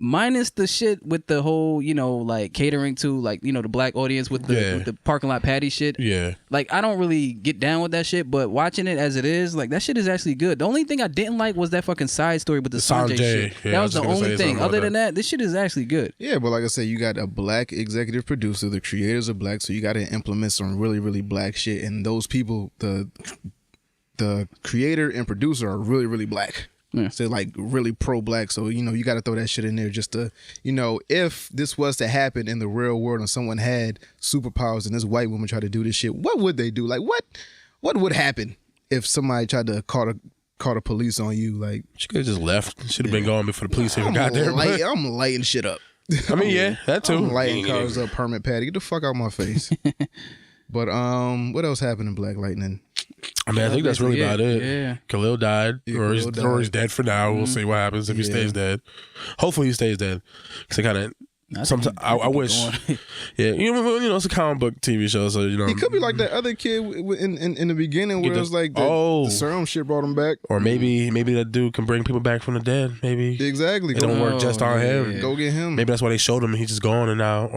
minus the shit with the whole like catering to like the black audience with the parking lot patty shit. Yeah, like I don't really get down with that shit, but watching it as it is, like that shit is actually good. The only thing I didn't like was that fucking side story with the Sanjay shit. Yeah, that was the only thing. Other than that, this shit is actually good. Yeah, but like I said, you got a black executive producer. The creators are black, so you got to implement some really, really black shit. And those people, the the creator and producer are really, really black. Yeah. So like really pro-black. So, you know, you got to throw that shit in there just to, you know, if this was to happen in the real world and someone had superpowers and this white woman tried to do this shit, what would they do? Like, what would happen if somebody tried to call the police on you? Like, She could have just left. Should have been gone before the police even got there. I'm lighting shit up. I mean, yeah, that too. I'm lighting cars up, permit patty. Get the fuck out my face. But what else happened in Black Lightning? I mean, I think that's really about it. Yeah. Khalil died, Yeah, or, Khalil or he's dead for now. We'll see what happens if he stays dead. Hopefully, he stays dead. Because I kind of. Sometimes I wish, yeah, you know, it's a comic book TV show, so you know He could be like that other kid in the beginning where it was like the serum shit brought him back, or maybe that dude can bring people back from the dead. Maybe exactly. It don't work just on him. Yeah. Go get him. Maybe that's why they showed him and he's just gone and now,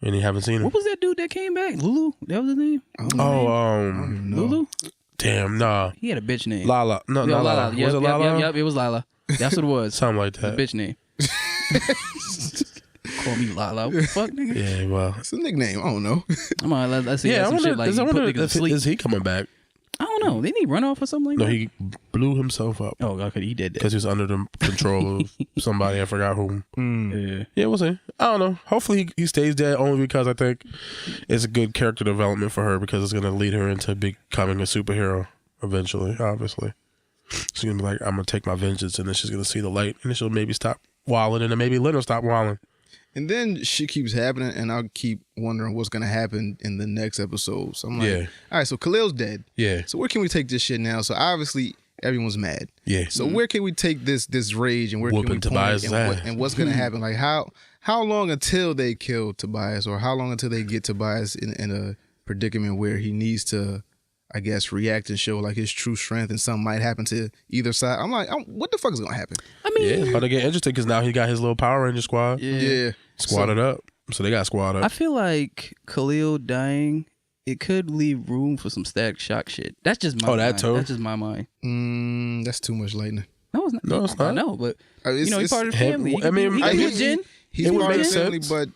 and you haven't seen him. What was that dude that came back? Lulu? That was his name? Lulu. Damn, nah. He had a bitch name. Lala, no, not Lala. Yep, Was it Lala? Yep, it was Lala. That's what it was. Something like that. Bitch name. Call me Lala. What the fuck, nigga? Yeah, well, it's a nickname. I don't know. Come on, let's see. yeah, I some wonder, shit like I you wonder put niggas to if sleep. is he coming back? I don't know. Didn't he run off or something like No, that? he blew himself up. Oh, okay, he did that. Because he was under the control of somebody. I forgot who. Yeah, we'll see. I don't know. Hopefully he stays dead only because I think it's a good character development for her because it's going to lead her into becoming a superhero eventually, obviously. She's going to be like, I'm going to take my vengeance, and then she's going to see the light, and then she'll maybe stop wilding, and then maybe Lynn will stop wilding. And then shit keeps happening, and I'll keep wondering what's gonna happen in the next episode. So I'm like, all right, so Khalil's dead. Yeah. So where can we take this shit now? So obviously everyone's mad. Yeah. So where can we take this rage and where can we point Tobias' it and what's gonna happen? Like how long until they kill Tobias, or how long until they get Tobias in a predicament where he needs to, I guess, react and show like his true strength, and something might happen to either side. I'm like, what the fuck is gonna happen? I mean, it's about to get interesting because now he got his little Power Ranger squad. Yeah. Squatted up. So they got squad up. I feel like Khalil dying, it could leave room for some Static Shock shit. That's just my mind. that too? That's just my mind. That's too much lightning. No, it's not. No, it's not. I know, but It's- you know, he's part of the him- family. I mean, He's It would part of make the family, sense. but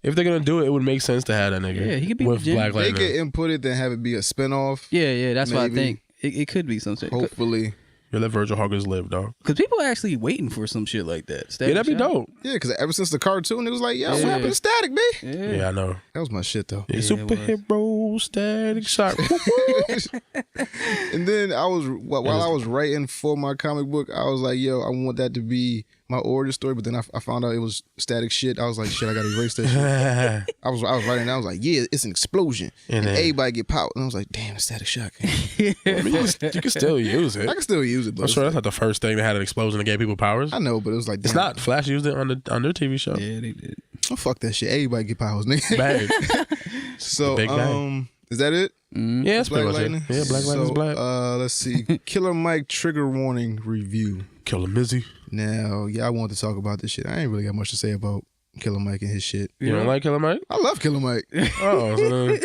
if they're gonna do it, it would make sense to have that nigga. Yeah, he could be with Jin. Black they Lightning. could input it, then have it be a spinoff. Yeah, that's what I Maybe. think. It could be some shit. Hopefully. Yeah, let Virgil Huggins live, dog. Because people are actually waiting for some shit like that. Yeah, that'd be Shock. dope. Yeah, because ever since the cartoon, it was like, yo, what Yeah. happened to Static, B? Yeah, I know. That was my shit, though. Yeah, superhero Static Shock. And then while I was writing for my comic book, I was like, yo, I want that to be my origin story. But then I found out it was Static shit. I was like, shit, I gotta erase that shit. I was writing, I was like, yeah, it's an explosion, and everybody get powered. And I was like, damn, it's Static Shock. I mean, you can still use it. I can still use it, but I'm sure that's not the first thing that had an explosion that gave people powers. I know, but it was like, damn. It's not. Flash used it on their TV show. Yeah, they did. Oh, fuck that shit. Everybody get powers, nigga. Bang. So, The big bang. is that it? Yeah, that's pretty Black much Lightning? it. Yeah, Black Lightning's So, black. Let's see. Killer Mike trigger warning review. Killer Mizzy. Now, yeah, I wanted to talk about this shit. I ain't really got much to say about Killer Mike and his shit. You don't like Killer Mike? I love Killer Mike. Oh, so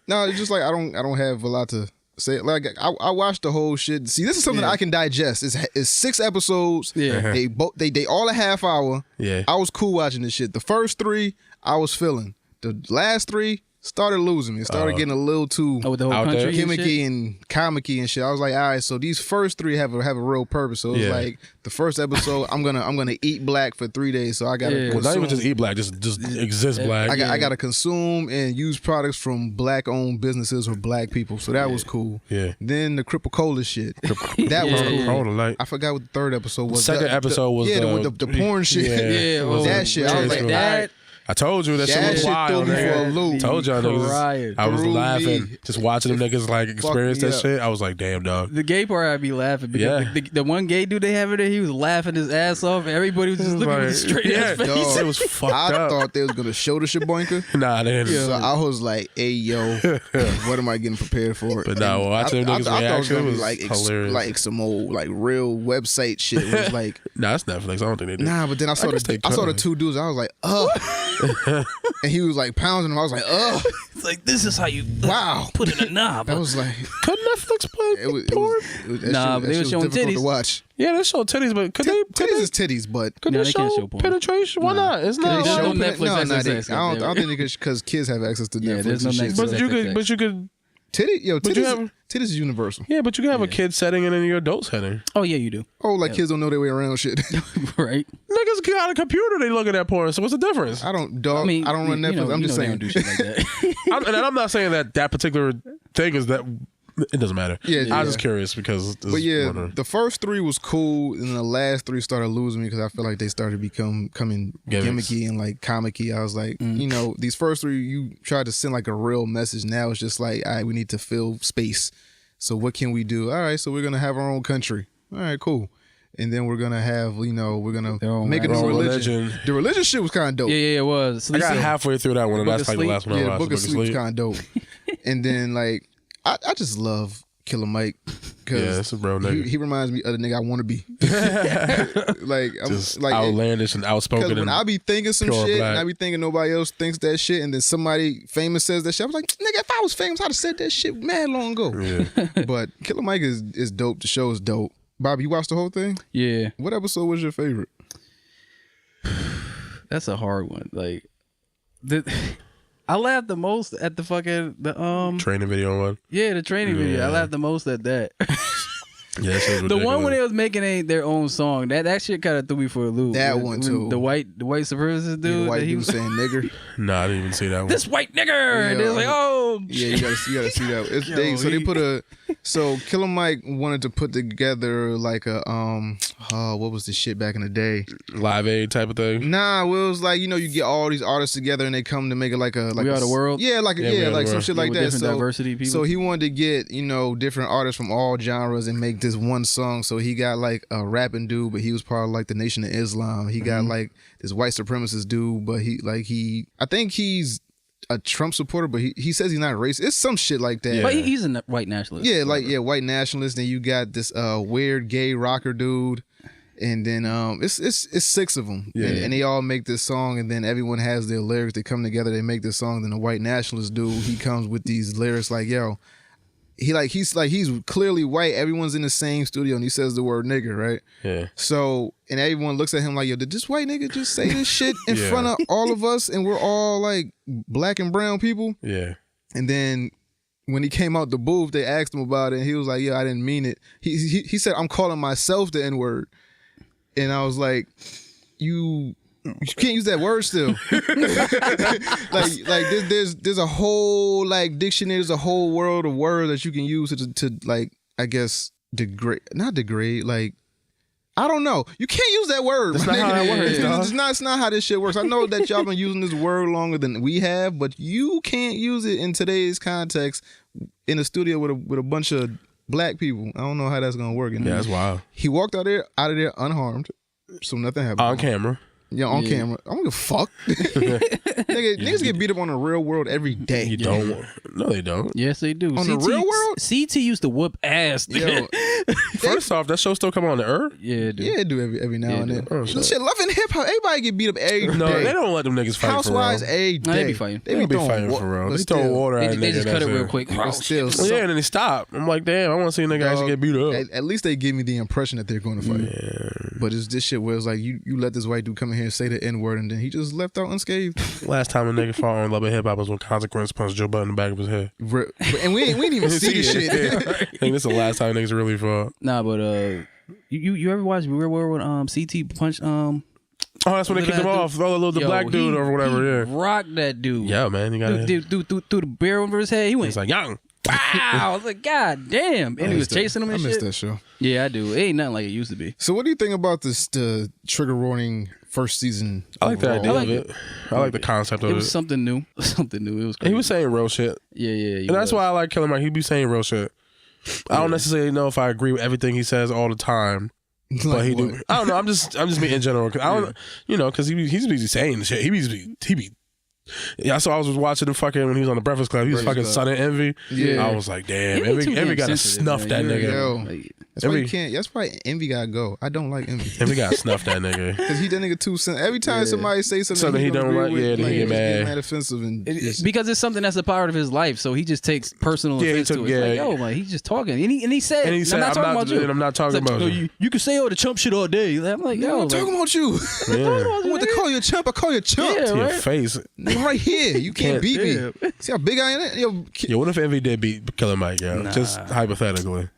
No, it's just like I don't have a lot to say. Like I watched the whole shit. See, this is something I can digest. It's 6 episodes. Yeah. They all a half hour. yeah. I was cool watching this shit. The first 3 I was feeling. The last 3 started losing me. It started getting a little too Oh, with the whole Out there. country and shit? gimmicky and comicky and shit. I was like, all right, so these first 3 have a real purpose. So it's Yeah. like the first episode, I'm gonna eat black for 3 days. So I gotta Yeah. Well, not even consume- just eat black, just exist black. I got to consume and use products from black-owned businesses or black people. So that was cool. Yeah. Then the Cripple Cola shit. That was cool. Hold on, like I forgot what the third episode was. second episode was the porn shit. Yeah, Yeah, that shit. I was like, that. I told you that shit That was shit wild. threw me for a nigga. loop. Told y'all niggas. Crying. I was Threw laughing me. just watching them niggas like experience me that up. shit. I was like, damn, dog. The gay part, I'd be laughing because Yeah. the one gay dude they have in there, he was laughing his ass off, and everybody was just looking at him straight yeah, in his face. Dog, it was fucked I up. thought they was gonna show the shaboinker. Nah, they didn't. So I was like, hey yo, what am I getting prepared for? But no, And watching them niggas' thought it was reaction gonna be was like hilarious. like some old like real website shit. It was like Nah, that's Netflix. I don't think they did. nah, but then I saw guess they I saw the could. 2 dudes. I was like, and he was like pounding them. I was like, It's like, this is how you wow. put in a knob. I was like, Could Netflix play it was porn? that Nah, shit- but that they shit was showing difficult titties. to watch. Yeah, they show titties, but could Titties is titties, but could No, they they can't show show porn. penetration? Why not? It's They not. There's show no allowed. Netflix no, XXX, I don't goddamn think because kids have access to Yeah, Netflix there's no and shit. Netflix. But So you could Titties is universal. Yeah, but you can have a kid setting and then your adult setting. Oh yeah, you do. Oh, like kids don't know their way around shit. Right. Niggas got a computer, they looking at porn. So what's the difference? I don't run Netflix. I'm just saying. Do shit like that. And I'm not saying that particular thing is that. It doesn't matter. I was just curious because. But the first 3 was cool, and the last 3 started losing me because I feel like they started becoming gimmicky and like comic-y. I was like, these first 3, you tried to send like a real message. Now it's just like, all right, we need to fill space. So what can we do? All right, so we're gonna have our own country. All right, cool. And then we're gonna have, we're gonna make a new religion. The religion shit was kind of dope. Yeah, it was. So I got halfway through that one, and that's like the last one I watched. The Book of Sleep was kind of dope. And then like. I just love Killer Mike because that's a bro nigga. He reminds me of the nigga I want to be. I'm just like outlandish and outspoken. Because when I be thinking some shit and I be thinking nobody else thinks that shit, and then somebody famous says that shit, I was like, nigga, if I was famous, I'd have said that shit mad long ago. Yeah. But Killer Mike is dope. The show is dope. Bobby, you watched the whole thing? Yeah. What episode was your favorite? That's a hard one. Like I laughed the most at the training video one. Yeah, the training video. I laughed the most at that. Yeah, the one when they was making their own song. That shit kind of threw me for a loop. That one too. The white supremacist dude. Yeah, the white dude saying nigger. No, I didn't even see that one. This white nigger. Yeah, and they're like, oh. Yeah, you gotta see that. They put So Killer Mike wanted to put together like a what was the shit back in the day? Live Aid type of thing. Nah, it was like you get all these artists together and they come to make it like We Are the World. Yeah, like some shit like that. Different diversity people. So he wanted to get different artists from all genres and make this one song. So he got like a rapping dude, but he was part of like the Nation of Islam. He got like this white supremacist dude, but I think he's a Trump supporter, but he says he's not racist. It's some shit like that. Yeah. But he's a white nationalist. Yeah, white nationalist. Then you got this weird gay rocker dude, and then it's 6 of them, and they all make this song, and then everyone has their lyrics. They come together, they make this song. Then the white nationalist dude, he comes with these lyrics like, yo. He's clearly white. Everyone's in the same studio, and he says the word nigger, right? Yeah. So, and everyone looks at him like, yo, did this white nigga just say this shit in front of all of us, and we're all like black and brown people? Yeah. And then when he came out the booth, they asked him about it, and he was like, yeah, I didn't mean it. He said, I'm calling myself the N-word. And I was like, you can't use that word still. like there's a whole like dictionary, there's a whole world of words that you can use to like, I guess not degrade, like I don't know. You can't use that word. That's not how that works. It's not how this shit works. I know that y'all been using this word longer than we have, but you can't use it in today's context in a studio with a bunch of black people. I don't know how that's gonna work. And that's wild. He walked out of there unharmed, so nothing happened. On camera. Yeah, on camera. I don't give a fuck. Niggas get beat up on the real world every day. You don't. No, they don't. Yes, they do. On the real world? CT used to whoop ass. Yo, first off, that show still come on the Earth? Yeah, it do. Yeah, it do every now and then. Oh, shit, Love and Hip Hop, everybody get beat up every day. No, they don't let them niggas fight Housewives for real. every day. No, they be fighting. They be fighting for real. They throw water at a nigga. They just cut it real quick. Still, yeah, and then they stop. I'm like, damn, I want to see a nigga actually get beat up. At least they give me the impression that they're going to fight. Yeah. But it's this shit where it's like, you let this white dude come in here and say the N-word, and then he just left out unscathed. Last time a nigga fought on Love and Hip Hop was when Consequence punched Joe Budden in the back of his head. And we didn't even see this shit. I think this is the last time niggas really fought. Nah, but you ever watch Real World when CT punched Oh, that's when they kicked him off. Oh, the black dude or whatever. He rocked that dude. Yeah, man, you got it. Through the barrel over his head. He went. He's like, young. Wow! I was like, God damn! And he was chasing him and shit. I missed that show. Yeah, I do. It ain't nothing like it used to be. So, what do you think about the trigger warning first season? I like the idea of it. I like the concept of it. It was something new. Something new. It was crazy. He was saying real shit. Yeah. And that's why I like Killer Mike. He be saying real shit. I don't necessarily know if I agree with everything he says all the time. But he do. I don't know. I'm just being in general. Cause I don't, because he's be saying shit. He be. Yeah, so I was watching him fucking when he was on the Breakfast Club. He was fucking Son of Envy. Yeah, I was like, damn, Envy gotta snuff that nigga. That's why you can't. That's why Envy gotta go. I don't like Envy. Envy gotta snuff that nigga because he that nigga too. Every time somebody say something he don't like, he get mad offensive and because it's something that's a part of his life. So he just takes personal offense to it. It's like, yo, man, he's just talking, and he said, I'm not talking about you. And I'm not talking about you. You can say all the chump shit all day. I'm like, yo, I'm talking about you. I want to call you a chump. I call you a chump to your face. I'm right here. You can't beat me. damn. See how big I am? Yo, what if Envy did beat Killer Mike, yo? Just hypothetically.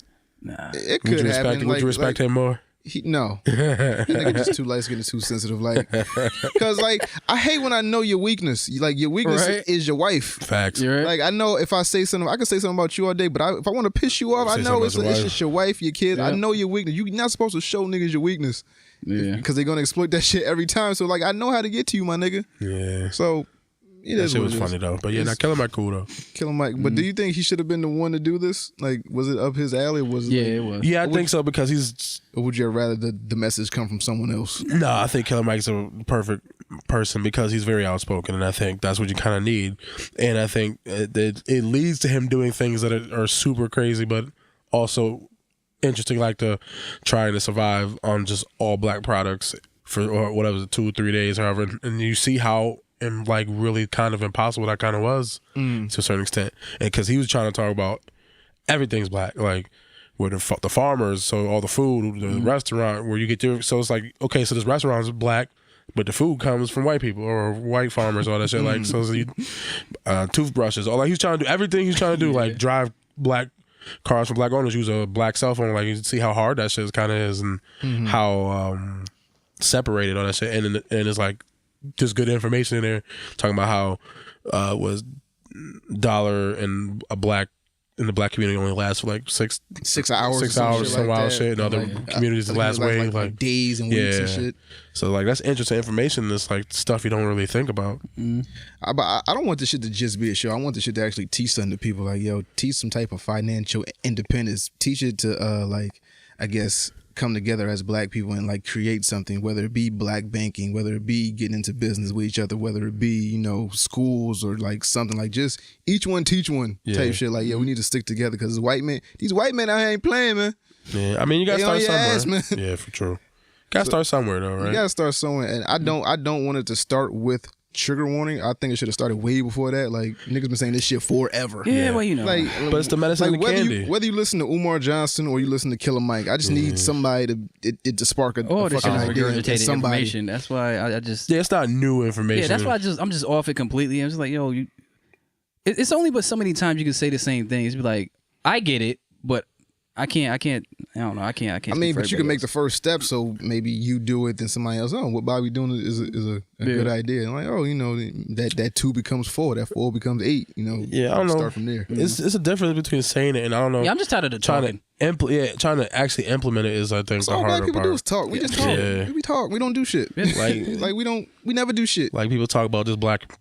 Nah. It Would could you happen. respect, would you respect him more? No. That nigga just too light skinned and too sensitive. Like, because, like, I hate when I know your weakness. Like, your weakness is your wife. Facts. You're right. Like, I know if I say something, I can say something about you all day, but if I want to piss you off, I know it's just your wife, your kids. I know your weakness. You're not supposed to show niggas your weakness. Yeah. Because they're going to exploit that shit every time. So, like, I know how to get to you, my nigga. Yeah. So, that shit was funny, though. But yeah, now Killer Mike cool, though. Killer Mike. But do you think he should have been the one to do this? Like, was it up his alley? Or was it It was. Yeah, I think so because he's... Or would you rather the message come from someone else? No, I think Killer Mike's a perfect person because he's very outspoken, and I think that's what you kind of need. And I think it leads to him doing things that are super crazy, but also interesting, like the trying to survive on just all black products for or whatever 2 or 3 days, however. And you see how like really kind of impossible that kind of was to a certain extent, and because he was trying to talk about everything's black, like. Where the farmers, so all the food, the restaurant, where you get your, so it's like, okay, so this restaurant's black, but the food comes from white people or white farmers, all that shit. Like, so you, toothbrushes, all like he's trying to do everything he's trying to do, like drive black cars from black owners, use a black cell phone. Like, you see how hard that shit kind of is and how separated all that shit. And it's like just good information in there talking about how was dollar and a black in the black community only lasts for like 6 hours. 6 hours, some wild shit. In other Like, communities, it lasts way like days and weeks and shit. So like that's interesting information. That's like stuff you don't really think about. But I don't want this shit to just be a show. I want this shit to actually teach something to people. Like, yo, teach some type of financial independence. Teach it to like, I guess, come together as black people and like create something, whether it be black banking, whether it be getting into business with each other, whether it be, you know, schools or like something like just each one teach one type shit. Like, yeah, we need to stick together because these white men out here ain't playing, man. Yeah, I mean, you gotta start somewhere. Ass, man. Yeah, for true. Gotta start somewhere though, right? You gotta start somewhere, and I don't want it to start with trigger warning. I think it should have started way before that. Like, niggas been saying this shit forever. Yeah, well, you know. Like, but it's the medicine like and the candy. Whether you listen to Umar Johnson or you listen to Killer Mike, I just need somebody to spark a this fucking is idea. regurgitated Somebody. information. That's why I just. Yeah, it's not new information. Yeah, that's why I'm just off it completely. I'm just like, yo, it's only but so many times you can say the same thing. It's be like, I get it, but I can't. I don't know. I can't. I mean, but you can make the first step, so maybe you do it, then somebody else. Oh, what Bobby doing is a good idea. And like, oh, you know, that 2 becomes 4, that 4 becomes 8. You know, yeah, I don't know. Start from there. It's a difference between saying it and I don't know. Yeah, I'm just tired of the trying talking. trying to actually implement it is, I think, That's the all black harder people part. do is talk. We just talk. Yeah. We talk. We don't do shit. Like we never do shit. Like people talk about just black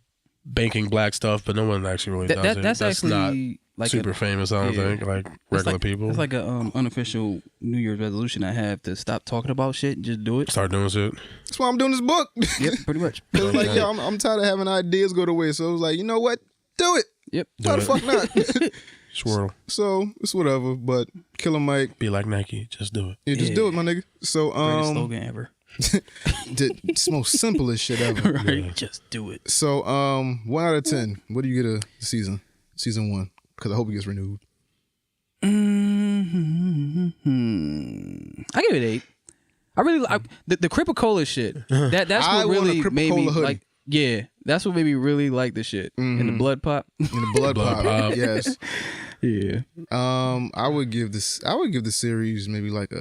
banking black stuff, but no one actually really does it. That's actually not like super famous. I don't think like regular people. It's like a unofficial New Year's resolution I have to stop talking about shit. Just do it. Start doing shit. That's why I'm doing this book. Yep, pretty much. Cause like, yeah, I'm tired of having ideas go to waste. So I was like, you know what? Do it. Yep. Why the fuck not? Swirl. So it's whatever. But Killer Mike, be like Nike. Just do it. Yeah, just do it, my nigga. So Greatest slogan ever. It's most simplest shit ever. Right. Yeah. Just do it. So 1 out of 10. What do you get a season 1? Because I hope it gets renewed. I give it 8. I really like the Cripicola shit. That's what really made me like. Yeah, that's what made me really like the shit. And the blood pop. And the blood pop. Yes. Yeah. I would give the series maybe like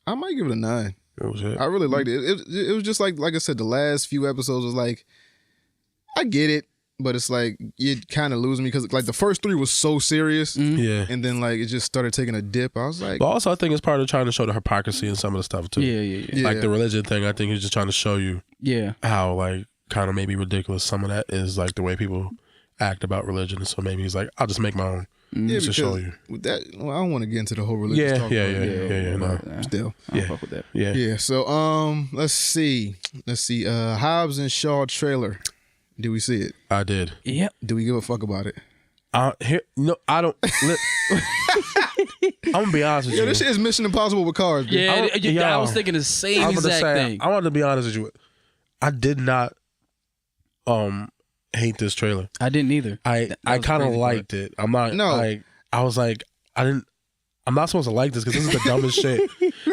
I might give it a 9. I really liked it. It was just like I said, the last few episodes was like, I get it, but it's like it kind of losing me because like the first 3 was so serious, yeah, and then like it just started taking a dip. I was like, but also I think it's part of trying to show the hypocrisy in some of the stuff too. Yeah. Like the religion thing, I think he's just trying to show you, how like kind of maybe ridiculous some of that is, like the way people act about religion. So maybe he's like, I'll just make my own. Yeah, to show you. With that, well, I don't want to get into the whole religious talk. No. Still, I fuck with that. Yeah. So let's see. Hobbs and Shaw trailer. Did we see it? I did. Yep. Do we give a fuck about it? I don't. I'm gonna be honest with you. This shit is Mission Impossible with cars. Dude. I was thinking the same exact thing. I want to be honest with you. I did not hate this trailer. I didn't either. I kind of liked it. I'm not. No. Like, I was like, I'm not supposed to like this because this is the dumbest shit.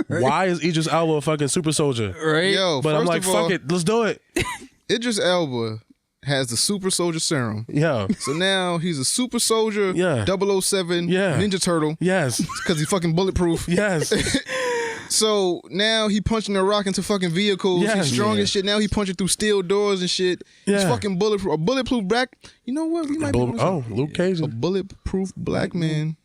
Right? Why is Idris Elba a fucking super soldier? Right. Yo, but I'm like, fuck it, let's do it. Idris Elba has the super soldier serum. Yeah. So now he's a super soldier, Yeah. 007 Ninja Turtle. Yes. Because he's fucking bulletproof. Yes. So now he punching the rock into fucking vehicles. Yes. He's strong as shit. Now he punching through steel doors and shit. He's Yeah. fucking bulletproof. A bulletproof black. You know what? We might be Luke Cage. a bulletproof black man.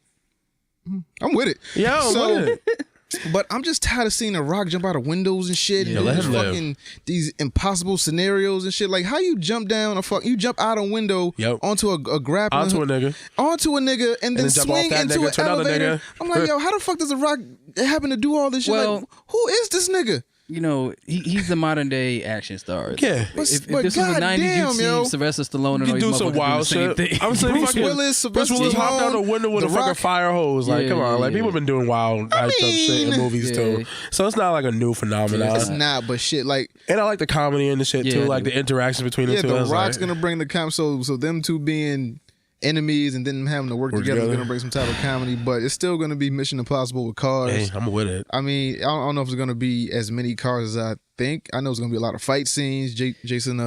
I'm with it. Yeah, I'm with it. But I'm just tired of seeing the rock jump out of windows and shit. Yeah, and let these him live. fucking these impossible scenarios and shit. Like how you jump down you jump out a window onto a grappling Onto a nigga. onto a nigga and then then jump off swing that into nigga an to another elevator. nigga. I'm like, yo, how the fuck does the rock happen to do all this shit? Well- Like, who is this nigga? You know, he's the modern day action star. Yeah. If this But was the 90s, goddamn, you'd see yo. Sylvester Stallone and You all can these do some motherfuckers wild doing the shit. same thing. I'm saying Bruce fucking Willis, Bruce Sylvester Willis hopped out Stallone, the window with The a fucking Rock. fire hose. Like, Yeah, come on. yeah, Like, yeah. people been doing wild, hyped up shit in mean- movies, Yeah. too. So it's not like a new phenomenon. It's not, but shit, like And I like the comedy and the shit, Yeah, too. I Like, do. the interaction between the two. the I was Rock's like, gonna bring the comedy. So them two being enemies and then them having to work together is together. gonna bring some type of comedy. But it's still gonna be Mission Impossible with cars. Hey, I'm with it. I mean, I don't know if it's gonna be as many cars as I think. I know it's gonna be a lot of fight scenes. Jason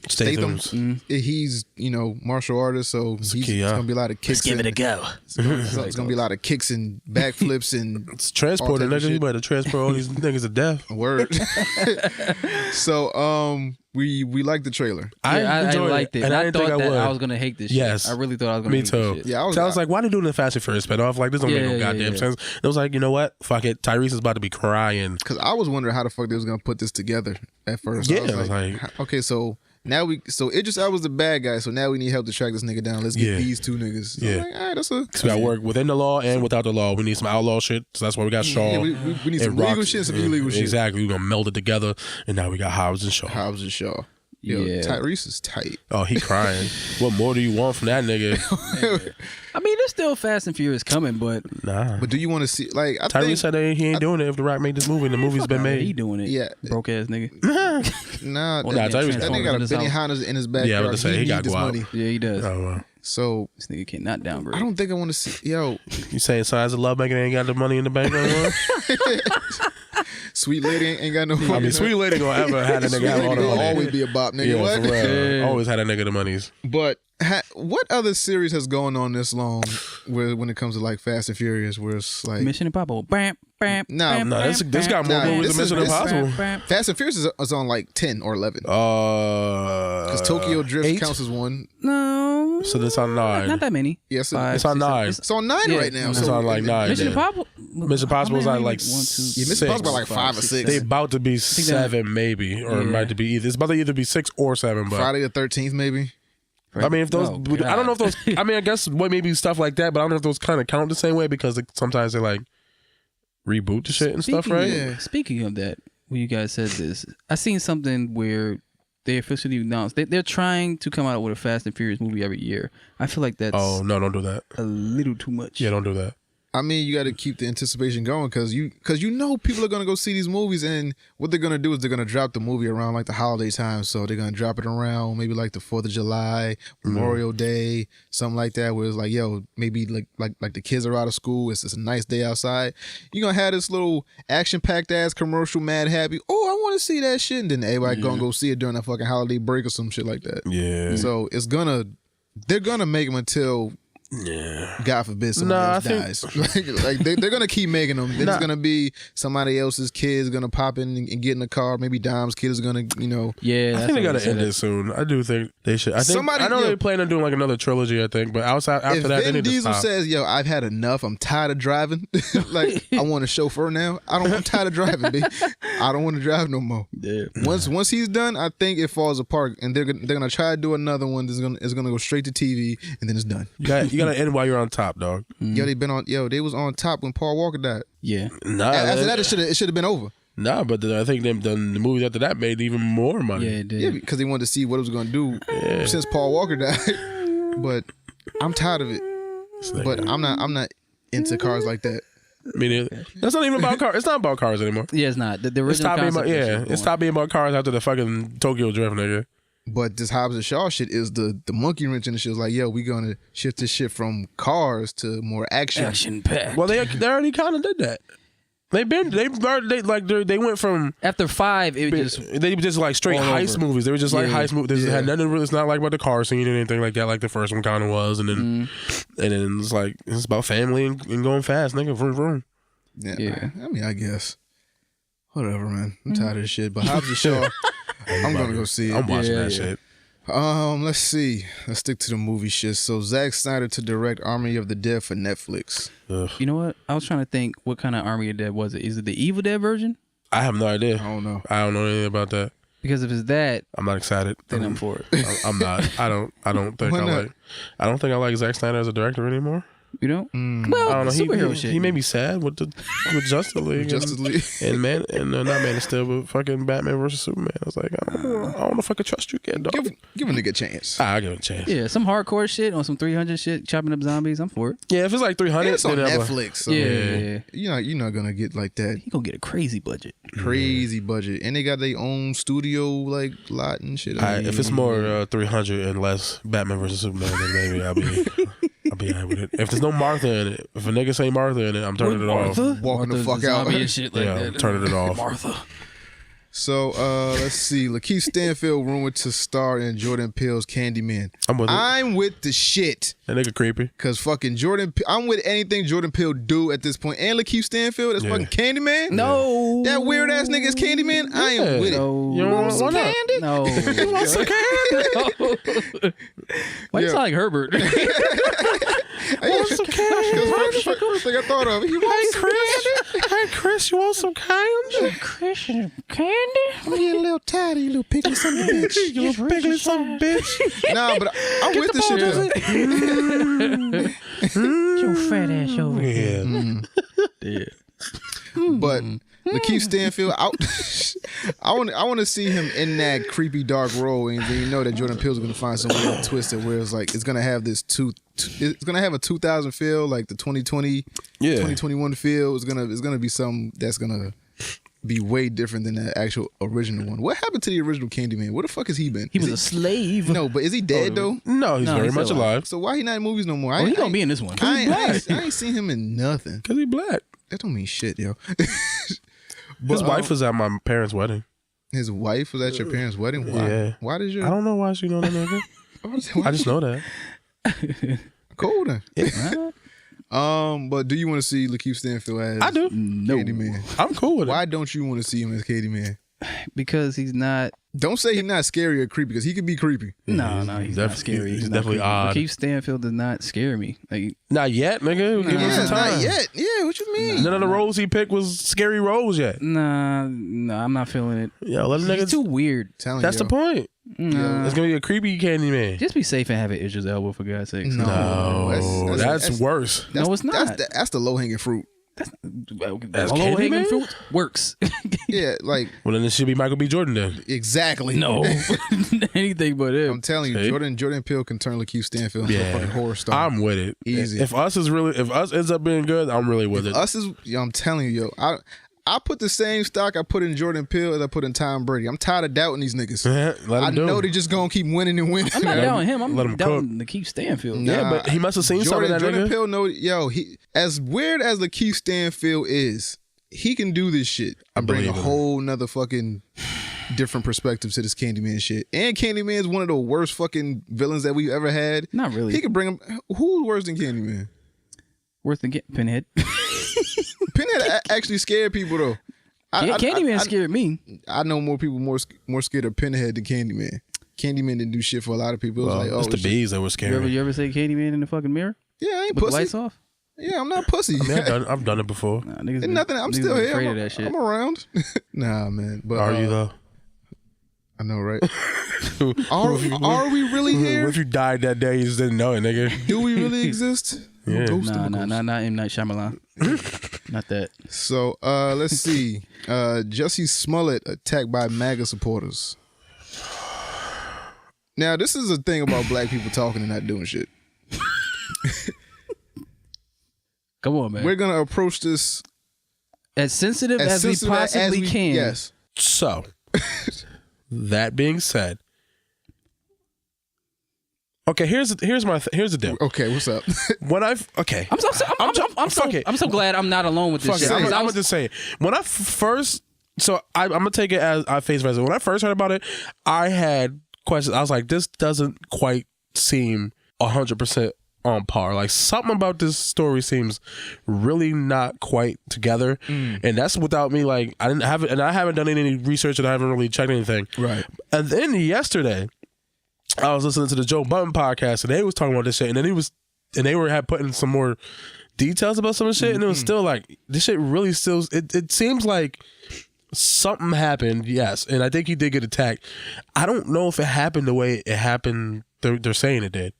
Statham, Statham's. he's martial artist, so it's gonna be a lot of kicks. Give it a go. So it's gonna be a lot of kicks and backflips and It's transporting, all type of nigga. You shit. better transport all these niggas to death. Word. So we like the trailer. I enjoyed liked it. And I I didn't thought think I that would. I was gonna hate this shit. Yes. I really thought I was gonna Me hate too. this shit. Yeah, So I was like, why they doing the Fast and Furious spinoff? Like, this don't make no Yeah, goddamn yeah. sense. And I was like, you know what? Fuck it. Tyrese is about to be crying. Because I was wondering how the fuck they was gonna put this together at first. Yeah, I was I was like, like- okay, so now Idris Elba's the bad guy, so now we need help to track this nigga down. Let's get Yeah. these two niggas. So Yeah. I'm like, all right, that's a. So we got to work within the law and without the law. We need some outlaw shit. So that's why we got Shaw. Yeah, we need some and legal Rock. shit and some illegal shit. Exactly. We're going to meld it together. And now we got Hobbs and Shaw. Hobbs and Shaw. Yo, Yeah. Tyrese is tight. Oh, he crying. What more do you want from that nigga? I mean, there's still Fast and Furious coming, but Nah. But do you want to see like I Tyrese think said that he ain't doing it if The Rock made this movie and the movie's been he made. doing it. Yeah. Broke ass nigga. nah, Well, that, nah, Tyrese that got nigga got a this Benny house. Hanna's in his backyard. Yeah, I was about to say, he got need this guap. money. Yeah, he does. Oh, So This nigga cannot downgrade. I don't think I want to see. Yo, you saying Signs of Love making ain't got the money in the bank no more? Sweet Lady ain't got no money. I mean, Sweet Lady gonna ever had a Sweet nigga have Lady all the gonna money. always be a bop, nigga. Yeah, What? for real. Yeah. Always had a nigga the monies. But what other series has gone on this long when it comes to like Fast and Furious, where it's like Mission Impossible. Bam, bam, No, bam, No, this bam, got more Nah, movies this than is- Mission this- Impossible. Fast and Furious is on like 10 or 11. Because Tokyo Drift 8? counts as one. No. So that's on 9. Not that many. Yes, It's on 9. It's on 9 Yeah, right now. It's on like 9. Mission yeah. Impossible. Mission Impossible is How on many? like 1, 2, Yeah, 6. Mission Impossible like 5 or 6. They about to be that- 7 maybe, or it Yeah. might be either. It's about to either be 6 or 7. But Friday the 13th, maybe. I mean, if those, Oh, I don't know if God. those. I mean, I guess what maybe stuff like that, but I don't know if those kind of count the same way because sometimes they like reboot the shit and stuff, right? Yeah. Speaking of that, when you guys said this, I seen something where they officially announced they're trying to come out with a Fast and Furious movie every year. I feel like that's Oh no, don't do that. a little too much. Yeah, don't do that. I mean, you got to keep the anticipation going because you know people are gonna go see these movies, and what they're gonna do is they're gonna drop the movie around like the holiday time. So they're gonna drop it around maybe like the 4th of July, Memorial Day, something like that. Where it's like, yo, maybe like the kids are out of school. It's a nice day outside. You're gonna have this little action packed ass commercial, mad happy. Oh, I want to see that shit, and then everybody gonna go see it during that fucking holiday break or some shit like that. Yeah. So they're gonna make them until. Yeah. God forbid somebody Nah, else I dies. like they're gonna keep making them. Then it's gonna be somebody else's kid's gonna pop in and get in the car. Maybe Dom's kid is gonna, Yeah, I that's think they what gotta said. end it soon. I do think they should. I think Somebody- I know yo- they plan on doing like another trilogy. I think, but after if that, they Vin need to Diesel stop. says, "Yo, I've had enough. I'm tired of driving. Like I want a chauffeur now. I'm tired of driving. B. I don't want to drive no more." Yeah. Once he's done, I think it falls apart, and they're gonna try to do another one. It's gonna go straight to TV, and then it's done. you gotta end while you're on top, dog. Yo, they was on top when Paul Walker died. Yeah. Nah, After that, it should have been over. Nah, but I think the movies after that made even more money. Yeah, it did. Yeah, because they wanted to see what it was going to do since Paul Walker died. But I'm tired of it. But I'm not into cars like that. I mean, that's not even about cars. It's not about cars anymore. Yeah, it's not. The It original stopped being about, concept is yeah. just It stopped being about cars after the fucking Tokyo Drift, nigga. But this Hobbs and Shaw shit is the monkey wrench in the shit. It's like, yo, we gonna shift this shit from cars to more action. action packed. Well, they already kind of did that. They went from After 5, it was just they were just like straight all heist over. movies. They were just like Yeah. heist movies. It had nothing really. It's not like about the car scene or anything like that. Like the first one kind of was, and then it's like it's about family and going fast, nigga. Vroom vroom. Yeah. I mean, I guess. Whatever, man. I'm tired of this shit. But Hobbs and Shaw, I'm gonna go see it. I'm watching that shit. Let's see. Let's stick to the movie shit. So Zack Snyder to direct Army of the Dead for Netflix. Ugh. You know what? I was trying to think what kind of Army of Dead was it? Is it the Evil Dead version? I have no idea. I don't know. I don't know anything about that. Because if it's that, I'm not excited. then I'm for it. I'm not. I don't think Why I not? like. I don't think I like Zack Snyder as a director anymore. You know? Well, I don't know. Superhero shit. He made me sad with Justice League. Justice League. And not Man of Steel, but fucking Batman versus Superman. I was like, I don't know if I could trust you again, dog. Give a nigga a chance. I'll give it a chance. Yeah, some hardcore shit on some 300 shit, chopping up zombies. I'm for it. Yeah, if it's like 300, It's on then I'm Netflix. So Yeah. You're not gonna get like that He gonna get a crazy budget. crazy budget, and they got their own studio like lot and shit. All right, if it's more 300 and less Batman versus Superman, then maybe I'll be alright with it. If there's no Martha in it, if a nigga say Martha in it, I'm turning it off. Walking the fuck out. Zombie and shit like I'm that. turning it off. Martha. So let's see. Lakeith Stanfield rumored to star in Jordan Peele's Candyman. I'm with it. I'm with the shit. That nigga creepy. Cause fucking I'm with anything Jordan Peele do at this point. And Lakeith Stanfield, that's fucking Candyman. No. That weird ass nigga is Candyman. I am with it. No. You don't want some candy? No. You want some candy? Why you sound like Herbert? Want some candy? First thing I thought of. Hey Chris, you want some candy? Chris, candy? I'm getting a little tired of you little piggly son of a bitch. You little piggly son of a bitch. Nah, but I'm with this shit though. Your fat ass over here. Yeah. But Lakeith Stanfield, I want to see him in that creepy dark role, and then you know that Jordan Peele's going to find some weird twisted where it's like it's going to have this it's going to have a 2000 feel, like the 2020, 2021 feel. It's gonna be something that's gonna be way different than the actual original one. What happened to the original Candyman? Where the fuck has he been? He was a slave. No, but is he dead though? No, he's very much still alive. So why he not in movies no more? Oh, he gonna be in this one. I ain't seen him in nothing. Because he black. That don't mean shit, yo. His wife was at my parents' wedding. His wife was at your parents' wedding? Why? Yeah. Why did you? I don't know why she know that nigga. I just know that. Cool then. Yeah. But do you want to see Lakeith Stanfield as I do. Candyman? I'm cool with it. Why don't you want to see him as Candyman? Because he's not. Don't say he's not scary or creepy, because he could be creepy. No, he's not scary. He's not definitely creepy. odd. Lakeith Stanfield does not scare me. Like, Not yet, nigga. Give him some time. Not yet. Yeah, what you mean? None of the roles he picked was scary roles yet. nah, I'm not feeling it. Yo, let a He's nigga. too weird. That's the point. Nah. It's gonna be a creepy Candyman. Just be safe and have an Idris Elba, for God's sake. No, that's worse. No, it's not. That's the low hanging fruit. That's Low-hanging Candyman? fruit works. Yeah, like Well, then it should be Michael B. Jordan then. exactly. No, anything but him. I'm telling you, See? Jordan Peele can turn Lakeith Stanfield into a fucking horror star. I'm with it. Easy. If us ends up being good, I'm really with it. I'm telling you, yo, I put the same stock I put in Jordan Peele as I put in Tom Brady. I'm tired of doubting these niggas. Let I him do know it. they just gonna keep winning and winning. I'm not doubting him. I'm let him doubting Lakeith Stanfield. Yeah, but he must have seen something in that Jordan nigga. Peele know, yo, he as weird as Lakeith Stanfield is, he can do this shit. I bring a believe it. whole nother fucking different perspective to this Candyman shit. And Candyman is one of the worst fucking villains that we've ever had. Not really. He can bring him. Who's worse than Candyman? Worth the Pinhead. Pinhead actually scared people though. Candyman scared me. I know more people more scared of Pinhead than Candyman. Candyman didn't do shit for a lot of people. It was like, oh, it's the shit. bees that were scary. You ever say Candyman in the fucking mirror? Yeah, I ain't With pussy. the lights off? Yeah, I'm not pussy. I mean, I've done it before. Nah, niggas Ain't nothing. I'm niggas still be here. afraid of that shit. I'm around. Nah, man. But Are you though? I know, right? Are we really here? If you died that day, you just didn't know it, nigga. Do we really exist? Yeah. Ghost Nah, of a ghost. not M. Night Shyamalan. Not that. So let's see. Jussie Smollett attacked by MAGA supporters. Now, this is a thing about black people talking and not doing shit. Come on, man. We're gonna approach this as sensitive as we possibly can. Yes. So, that being said, Okay, here's the deal. Okay, what's up? When I'm so glad I'm not alone with this shit. I'm gonna just say, when I first, so I'm gonna take it as I face value. When I first heard about it, I had questions. I was like, this doesn't quite seem 100% on par. Like, something about this story seems really not quite together, and that's without me. Like, I haven't done any research, and I haven't really checked anything. Right. And then yesterday, I was listening to the Joe Budden podcast, and they was talking about this shit, and then they had put in some more details about some of the shit, and it was still like, this shit really still. It seems like something happened, yes, and I think he did get attacked. I don't know if it happened the way it happened. They're saying it did.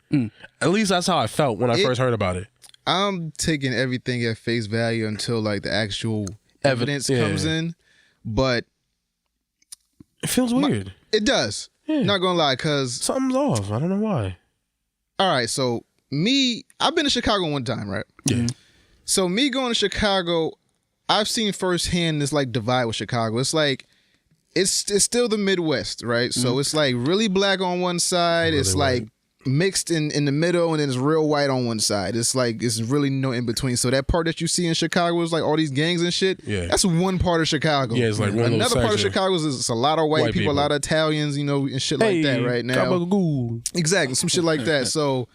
At least that's how I felt when I first heard about it. I'm taking everything at face value until like the actual evidence comes in, but it feels weird. It does. Yeah. Not gonna lie, cause something's off. I don't know why. All right, so I've been to Chicago one time, right? Yeah. So me going to Chicago, I've seen firsthand this like divide with Chicago. It's like it's still the Midwest, right? So it's like really black on one side. Really it's like mixed in the middle, and then it's real white on one side. It's like it's really no in between. So that part that you see in Chicago is like all these gangs and shit. Yeah, that's one part of Chicago. Yeah, it's like one another part of Chicago is it's a lot of white people, a lot of Italians, you know, and shit like that. Right now, exactly, some shit like that. So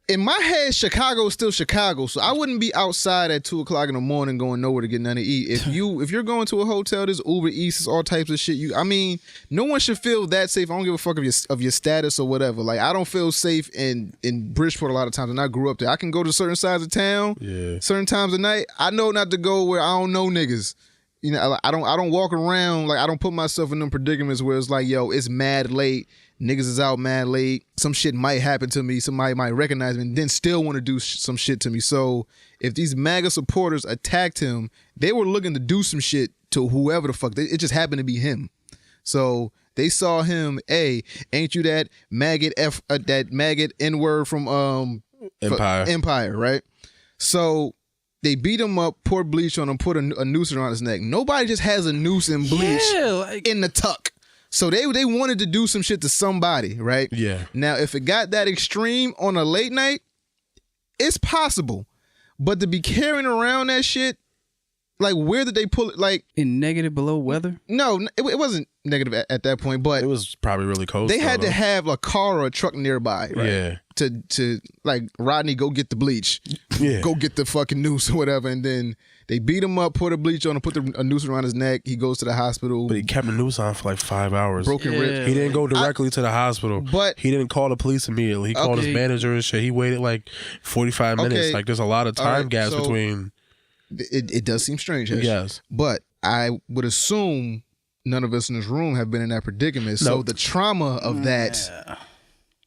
in my head, Chicago is still Chicago, so I wouldn't be outside at 2:00 in the morning going nowhere to get nothing to eat. If you're going to a hotel, there's Uber Eats, there's all types of shit. I mean, no one should feel that safe. I don't give a fuck of your status or whatever. Like, I don't feel safe in Bridgeport a lot of times, and I grew up there. I can go to certain sides of town, certain times of night. I know not to go where I don't know niggas. You know, I don't walk around, like, I don't put myself in them predicaments where it's like, yo, it's mad late. Niggas is out mad late. Some shit might happen to me. Somebody might recognize me and then still want to do some shit to me. So if these MAGA supporters attacked him, they were looking to do some shit to whoever the fuck. It just happened to be him. So they saw him, hey, ain't you that maggot that maggot N-word from Empire, right? So they beat him up, poured bleach on him, put a noose around his neck. Nobody just has a noose and bleach in the tuck. So they wanted to do some shit to somebody, right? Yeah. Now, if it got that extreme on a late night, it's possible. But to be carrying around that shit, like, where did they pull it? Like, in negative below weather? No, it wasn't negative at that point, but it was probably really cold. They had to have a car or a truck nearby, right? Yeah. To like, Rodney, go get the bleach. Yeah. Go get the fucking noose or whatever, and then they beat him up, put a bleach on him, put a noose around his neck. He goes to the hospital. But he kept the noose on for like 5 hours. Broken ribs. He didn't go directly to the hospital. But he didn't call the police immediately. He called his manager and shit. He waited like 45 minutes. Like, there's a lot of time gaps between. It does seem strange. Yes. But I would assume none of us in this room have been in that predicament. So the trauma of that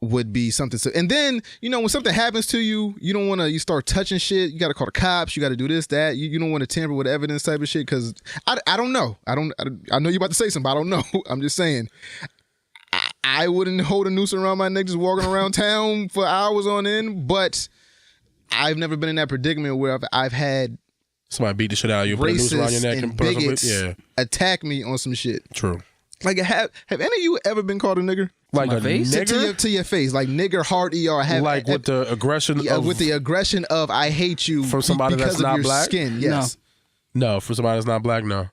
would be something. So, and then, you know, when something happens to you, you don't want to, you start touching shit. You got to call the cops. You got to do this, that. You don't want to tamper with evidence type of shit. Cause I don't know. I know you're about to say something, but I don't know. I'm just saying. I wouldn't hold a noose around my neck just walking around town for hours on end, but I've never been in that predicament where I've had somebody beat the shit out of you, put a noose around your neck and put bigots attack me on some shit. True. Like, have any of you ever been called a nigger? Like a face? nigger? To your face. Like, nigger, hard ER. Like with the aggression of... with the aggression of, I hate you from somebody because that's not of your black? Skin. Yes. No, from somebody that's not black, no.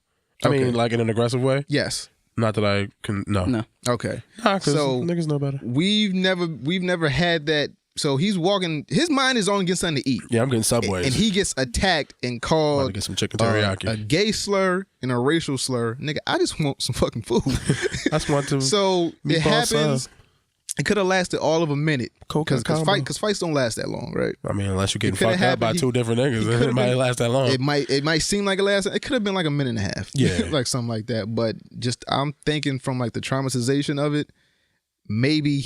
I mean, like, in an aggressive way? Yes. Not that I can... No. Okay. Nah, because niggas know better. We've never had that. So he's walking, his mind is on getting something to eat. Yeah, I'm getting Subways. And he gets attacked and called get some chicken teriyaki. A gay slur and a racial slur. Nigga, I just want some fucking food. I just want to. So it happens. It could have lasted all of a minute. Because fights don't last that long, right? I mean, unless you're getting fucked up by two different niggas, it might last that long. It might seem like it could have been like a minute and a half. Yeah. Like something like that. But just, I'm thinking from like the traumatization of it, maybe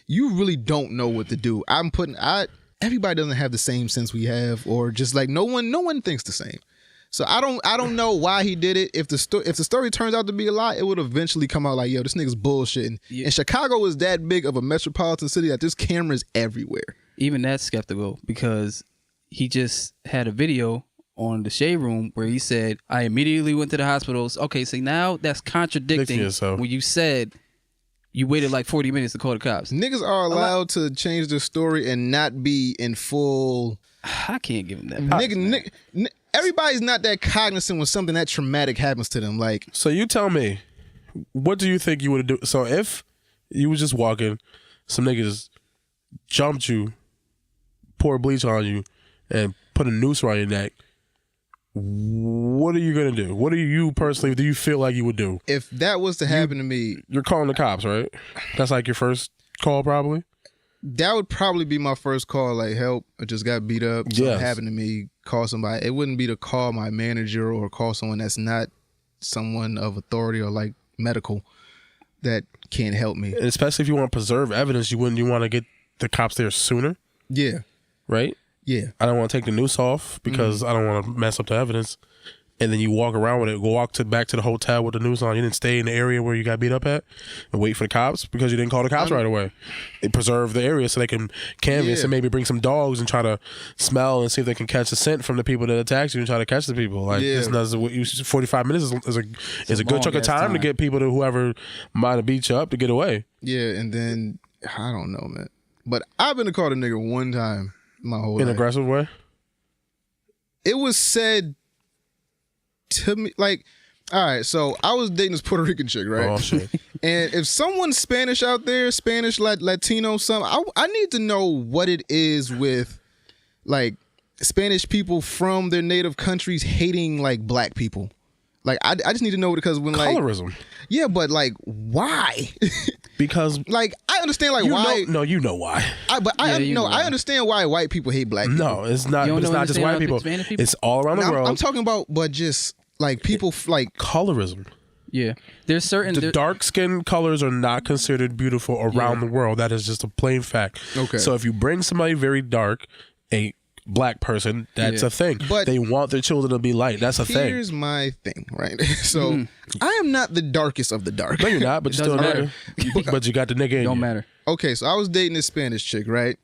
you really don't know what to do. Everybody doesn't have the same sense we have, or just like no one thinks the same. So I don't know why he did it. If the story turns out to be a lie, it would eventually come out like, yo, this nigga's bullshitting. Yeah. And Chicago is that big of a metropolitan city that there's cameras everywhere. Even that's skeptical, because he just had a video on the Shade Room where he said, I immediately went to the hospitals. Okay, so now that's contradicting when you said you waited like 40 minutes to call the cops. Niggas are allowed to change their story and not be in full. I can't give them that. Nigga, everybody's not that cognizant when something that traumatic happens to them. Like, So you tell me, what do you think you would do? So if you was just walking, some niggas jumped you, poured bleach on you, and put a noose around your neck, what are you gonna do? What do you personally do you feel like you would do? if that was to happen to me, You're calling the cops, right? That's like your first call, probably. that would probably be my first call. Like, help, I just got beat up. Something Yes. happened to me. Call somebody. It wouldn't be to call my manager or call someone that's not someone of authority or like medical that can't help me. And especially if you want to preserve evidence, you want to get the cops there sooner, Yeah, right? yeah. I don't want to take the noose off because I don't want to mess up the evidence. And then you walk around with it, back to the hotel with the noose on. You didn't stay in the area where you got beat up at and wait for the cops because you didn't call the cops right away. It preserve the area so they can canvass Yeah. and maybe bring some dogs and try to smell and see if they can catch a scent from the people that attacked you and try to catch the people. Like Yeah. this does 45 minutes is a good chunk of long-ass time to get people to whoever might have beat you up to get away. Yeah, and then I don't know, man. But I've been to call a nigga one time my whole In an life. aggressive way. It was said to me, like, all right, so I was dating this Puerto Rican chick, right? Oh shit. And if someone's Spanish out there, Spanish, Latino, something, I need to know what it is with, like, Spanish people from their native countries hating, like, black people. Like, I just need to know because when, like... Colorism. Yeah, but, like, why? Because like, I understand, like, why... you know why. I understand why white people hate black people. No, it's not. You don't But it's know not just anything white about people. Hispanic people? It's all around the I'm, world. I'm talking about, but just, like, people, like... Colorism. Yeah, there's certain The dark skin colors are not considered beautiful around the world. That is just a plain fact. Okay. So if you bring somebody very dark, a black person, that's Yeah. a thing. But they want their children to be light. That's a thing. Here's my thing, right? So I am not the darkest of the dark. No, you're not, but you're still a doesn't nigga. But you got the nigga in don't you. matter. Okay, so I was dating this Spanish chick, right?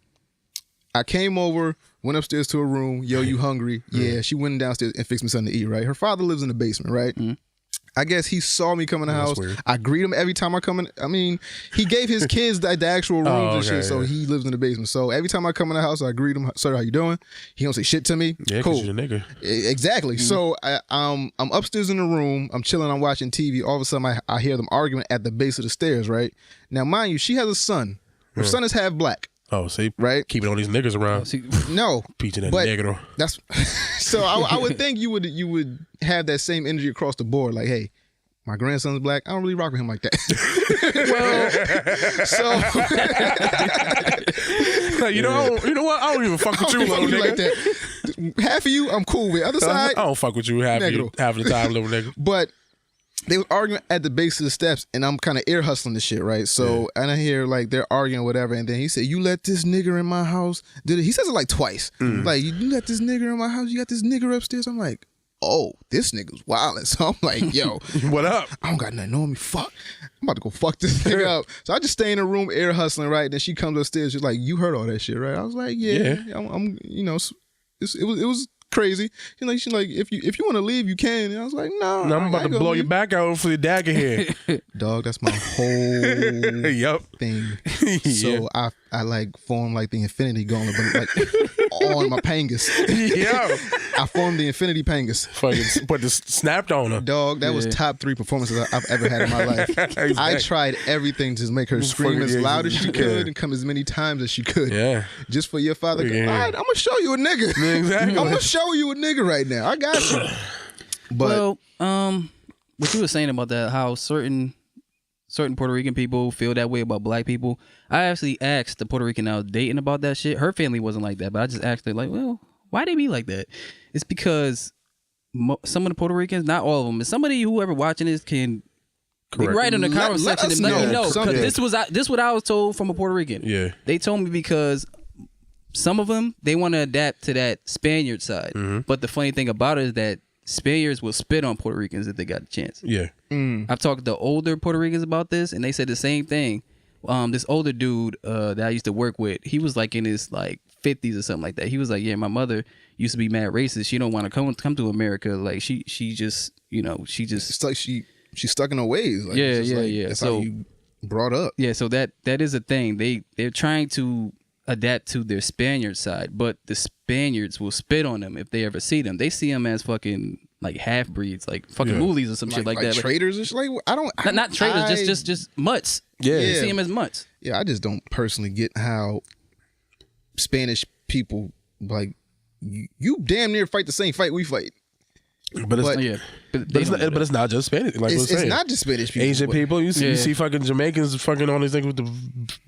I came over, went upstairs to her room. Yo, you hungry? Yeah. She went downstairs and fixed me something to eat, right? Her father lives in the basement, right? I guess he saw me come in the house. weird. I greet him every time I come in. I mean, he gave his kids the actual rooms and shit, so he lives in the basement. So every time I come in the house, I greet him. Sir, how you doing? He don't say shit to me. Yeah, cool. because you're a nigga. Exactly. So I'm upstairs in the room. I'm chilling. I'm watching TV. All of a sudden, I hear them arguing at the base of the stairs. Right now, mind you, she has a son. Her son is half black. Oh, see? Right. Keeping all these niggas around. See, No, Peaching that but negro. that's so. I would think you would have that same energy across the board. Like, hey, my grandson's black. I don't really rock with him like that. So you know what? I don't even fuck with you, I don't little fuck with you nigga. like that. Half of you, I'm cool with. Other I side, don't fuck with you half Negro. of the time, little nigga. but they were arguing at the base of the steps, and I'm kind of ear hustling this shit, right? So, and I hear like they're arguing, whatever, and then he said, "You let this nigger in my house?" He says it like twice, like, "You let this nigger in my house? You got this nigger upstairs?" I'm like, "Oh, this nigga's wildin'." So I'm like, "Yo, What up? I don't got nothing on me. Fuck, I'm about to go fuck this nigga up." So I just stay in the room, air hustling, right? Then she comes upstairs, she's like, "You heard all that shit, right?" I was like, "Yeah, I'm you know, it was." Crazy. She's like, if you want to leave, you can. And I was like, no. I'm about to blow your back out for your dagger here. Dog, that's my whole Yup. thing. So I like formed like the infinity gauntlet, but like on my pangas. Yeah. I formed the infinity pangas. Fucking put this snapped on her. Dog, that was top 3 performances I've ever had in my life. Exactly. I tried everything to make her scream as loud as she could and come as many times as she could. Yeah. Just for your father. Yeah. All right, I'm gonna show you a nigga. Exactly. I'm gonna show you a nigga right now. I got you. But well, what you were saying about that, how certain Puerto Rican people feel that way about black people. I actually asked the Puerto Rican I was dating about that shit. Her family wasn't like that, but I just asked her, like, well, why they be like that? It's because some of the Puerto Ricans, not all of them, but somebody whoever watching this can write in the comment section and let me know. Because this what I was told from a Puerto Rican. Yeah. They told me because some of them, they want to adapt to that Spaniard side. But the funny thing about it is that Spaniards will spit on Puerto Ricans if they got the chance. Yeah. I've talked to older Puerto Ricans about this, and they said the same thing. This older dude that I used to work with, he was like in his like 50s or something like that. He was like, yeah, my mother used to be mad racist. She don't want to come to America. Like she just, you know, she just. it's like she's stuck in her ways. Like, Yeah, it's just yeah, like, yeah. That's So how you brought up. Yeah, so that is a thing. They're trying to adapt to their Spaniard side, but the Spaniards will spit on them if they ever see them. They see them as fucking like half breeds, like fucking moolies or some shit like that. Traitors, it's like not traitors, just mutts. Yeah. They see them as mutts. Yeah, I just don't personally get how Spanish people like you damn near fight the same fight we fight. But it's, But it's not just Spanish. Like it's not just Spanish people. Asian people. You see fucking Jamaicans fucking on these things with the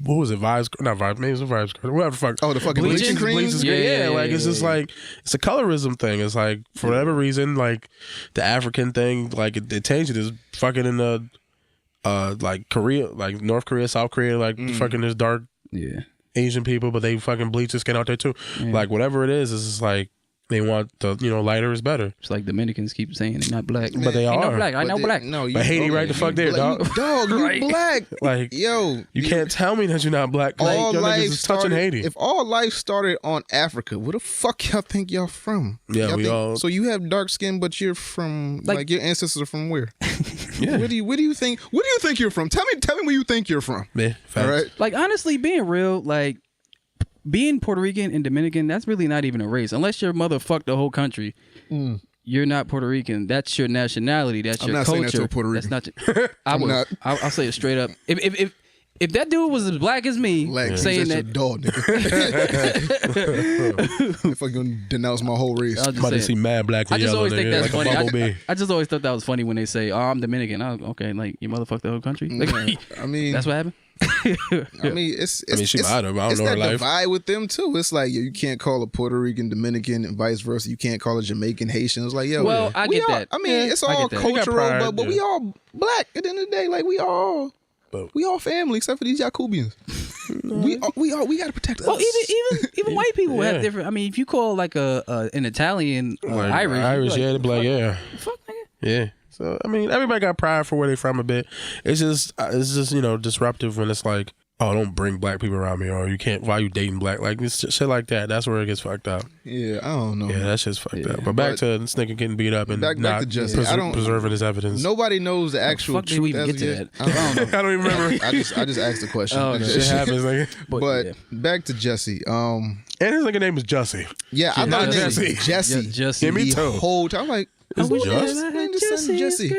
what was it? Vibes? Not vibes. Maybe it's a vibes. Whatever. Fuck. Oh, the fucking bleaching cream. Like it's just like it's a colorism thing. It's like for whatever reason, like the African thing, like it changed. It is fucking in the like Korea, like North Korea, South Korea, like fucking there's dark Asian people, but they fucking bleach their skin out there too. Like whatever it is, it's just like. They want the lighter is better. It's like Dominicans keep saying they're not black, but they are. No black. I know black. No, but Haiti right the fuck there, dog. You black. Like you can't tell me that you're not black. Like, all life is touching Haiti. If all life started on Africa, where the fuck y'all think y'all from? Yeah, we all. So you have dark skin, but you're from like your ancestors are from where? Yeah. Where do you think you're from? Tell me where you think you're from. Yeah, all right. Like honestly, being real, like. Being Puerto Rican and Dominican, that's really not even a race. Unless your mother fucked the whole country, you're not Puerto Rican. That's your nationality. That's your culture. I'm not saying that to a Puerto Rican. That's not. I will. I'll say it straight up. If that dude was as black as me, saying that, your dog, nigga. If I gonna denounce my whole race, I'm about to see mad black. I just always think that's like funny. I just always thought that was funny when they say, "Oh, I'm Dominican." Okay, like your mother fucked the whole country. Like, I mean, that's what happened. I mean, she might have. I don't know her life. It's that divide with them too. It's like you can't call a Puerto Rican Dominican and vice versa. You can't call a Jamaican Haitian. It's like well, I get that. I mean, it's all cultural, but we all black at the end of the day. Like we all family except for these Jacobians. we got to protect us. Well, even white people have different. I mean, if you call like an Italian like, Irish, they'd be like, yeah, fuck, nigga. Yeah. So I mean, everybody got pride for where they from a bit. It's just disruptive when it's like, oh, don't bring black people around me, or you can't. Why you dating black? Like this shit like that. That's where it gets fucked up. Yeah, I don't know. Yeah, that shit's fucked up. But back to this nigga getting beat up and back not to justice. preserving his evidence. Nobody knows the actual truth. We even get to that? I don't know. I don't even remember. I just asked the question. Oh, shit happens. Like, but back to Jesse. And his nigga name is Jesse. Yeah, I thought Jesse. Jesse. Yeah, me too. The whole time, I'm like. Jesse.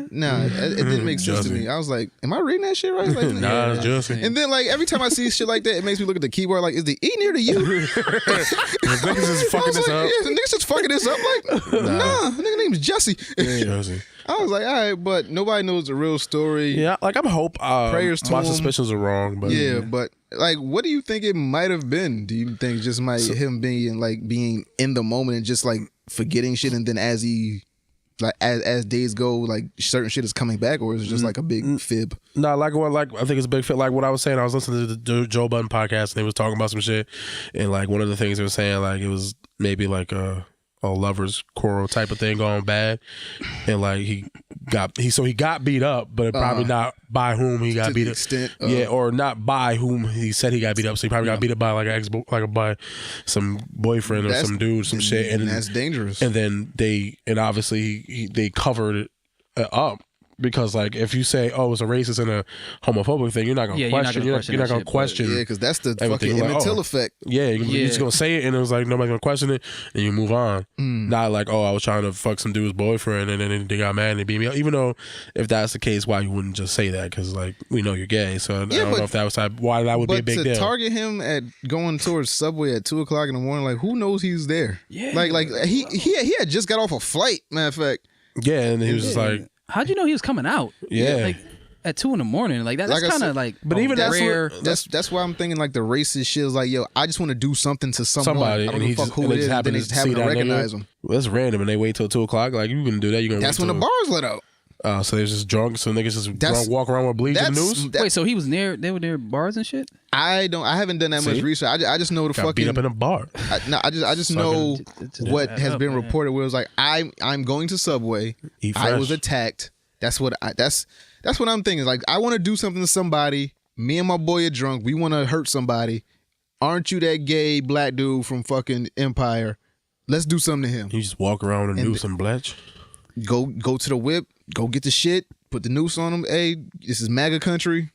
Nah, it didn't make sense to me. I was like, am I reading that shit right? Like, nah, it's Jesse. And then like every time I see shit like that, it makes me look at the keyboard like, is the E near the U? Niggas just fucking this up. Yeah, niggas just fucking this up. Like, nah, nigga name's Jesse. Jesse. I was like, all right, but nobody knows the real story. Yeah, like I'm hope prayers to my him. suspicions are wrong, but yeah, but like, what do you think it might have been? Do you think just him being in the moment and just like forgetting shit, and then as days go, like certain shit is coming back, or is it just like a big fib? No, I think it's a big fib. Like what I was saying, I was listening to the Joe Budden podcast, and they was talking about some shit, and like one of the things they were saying, like it was maybe like a lover's quarrel type of thing going bad, and like he got beat up, but probably not by whom he got beat up. Extent, or not by whom he said he got beat up. So he probably got beat up by by some boyfriend or some dude, some shit, and that's dangerous. And then they obviously they covered it up. Because like if you say, oh, it's a racist and a homophobic thing, you're not gonna question. You're not gonna question. Yeah, because that's the fucking Emmett Till effect. Yeah, you're just gonna say it, and it was like nobody's gonna question it, and you move on. Not like, oh, I was trying to fuck some dude's boyfriend, and then they got mad and they beat me up. Even though if that's the case, why you wouldn't just say that? Because like we know you're gay, so I don't know if that was why that would be a big deal. But to target him at going towards Subway at 2:00 in the morning, like who knows he's there? Yeah, like he had just got off a flight. Matter of fact. Yeah, and he was just like. How'd you know he was coming out? Yeah, like at 2 in the morning, like that's kind of like. But even that's rare. That's why I'm thinking like the racist shit is like, yo, I just want to do something to somebody. I don't give a fuck who it is. Then they just happen to recognize him. Well, that's random, and they wait till 2:00. Like you can do that. You can. That's when the bars let out. So they was just drunk. So niggas just drunk, walk around with bleach in the news. Wait, so he was near? They were near bars and shit. I haven't done that much research. I just know the fucking beat up in a bar. I just know what has been reported. Where it was like, I'm going to Subway. I was attacked. That's what I'm thinking. Like, I want to do something to somebody. Me and my boy are drunk. We want to hurt somebody. Aren't you that gay black dude from fucking Empire? Let's do something to him. You just walk around and do some bletch. Go to the whip. Go get the shit. Put the noose on him. Hey, this is MAGA country.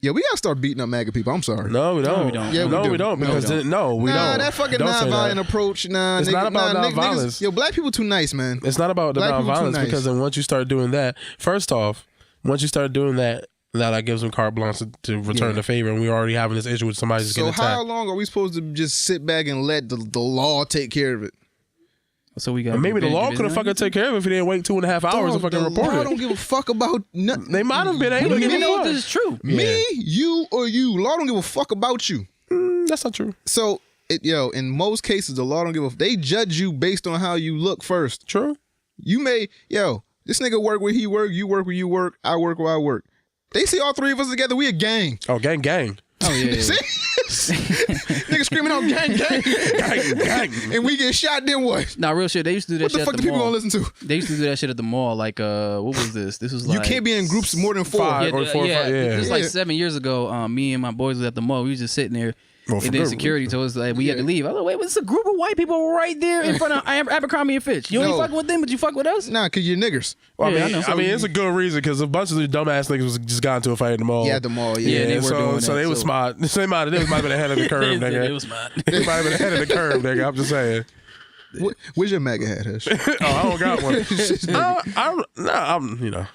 Yeah, we gotta start beating up MAGA people. I'm sorry. No, we don't. Yeah, we don't. Because we don't. That fucking non-violent approach. It's not about non-violence. Yo, black people too nice, man. It's not about the non-violence because then once you start doing that, first off, once you start doing that, now that gives them carte blanche to return the favor, and we're already having this issue with somebody just getting attacked. So how long are we supposed to just sit back and let the law take care of it? So we got maybe the law could have fucking take care of it if he didn't wait 2.5 hours to fucking report it. I don't give a fuck about nothing. They might have been able to give a fuck. This is true. Me, you, or you. Law don't give a fuck about you. That's not true. So, in most cases, the law don't give a. They judge you based on how you look first. True. You may, this nigga work where he work. You work where you work. I work where I work. They see all three of us together. We a gang. Oh, gang. Oh yeah. See? Nigga screaming out gang. And we get shot, then what? Nah, real shit. They used to do that shit What the fuck do people gonna listen to? They used to do that shit at the mall. Like, what was this? This was like... You can't be in groups more than 4. 5 or 4 or 5. Yeah. It was like 7 years ago. Me and my boys was at the mall. We was just sitting there. And then security told us like we had to leave. I was like, wait, what's a group of white people right there in front of Abercrombie and Fitch? You ain't fucking with them, but you fuck with us? Nah, because you're niggers. Well, I mean, it's a good reason because a bunch of the dumbass niggas just got into a fight in the mall. Yeah, at the mall. Yeah, they were doing that. So they was smart. They might have been ahead of the curve, nigga. They was smart. They might have been ahead of the curve, nigga. I'm just saying. Where's your MAGA hat, Hush? I don't got one.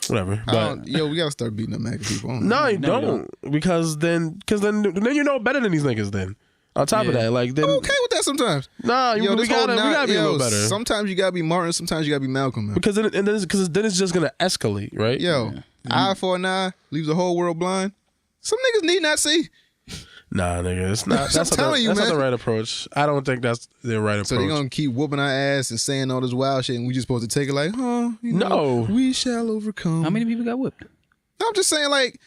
Whatever. But, we gotta start beating up MAGA people. No, you don't. Because then you know better than these niggas then. On top of that, like then I'm okay with that sometimes. Nah, we gotta be a little better. Sometimes you gotta be Martin, sometimes you gotta be Malcolm, man. Because then it's just gonna escalate, right? Eye for an eye leaves the whole world blind. Some niggas need not see. Nah, nigga, it's not. That's not the right approach. I don't think that's the right approach. So they're gonna keep whooping our ass and saying all this wild shit, and we just supposed to take it like, no, we shall overcome. How many people got whipped? I'm just saying, like,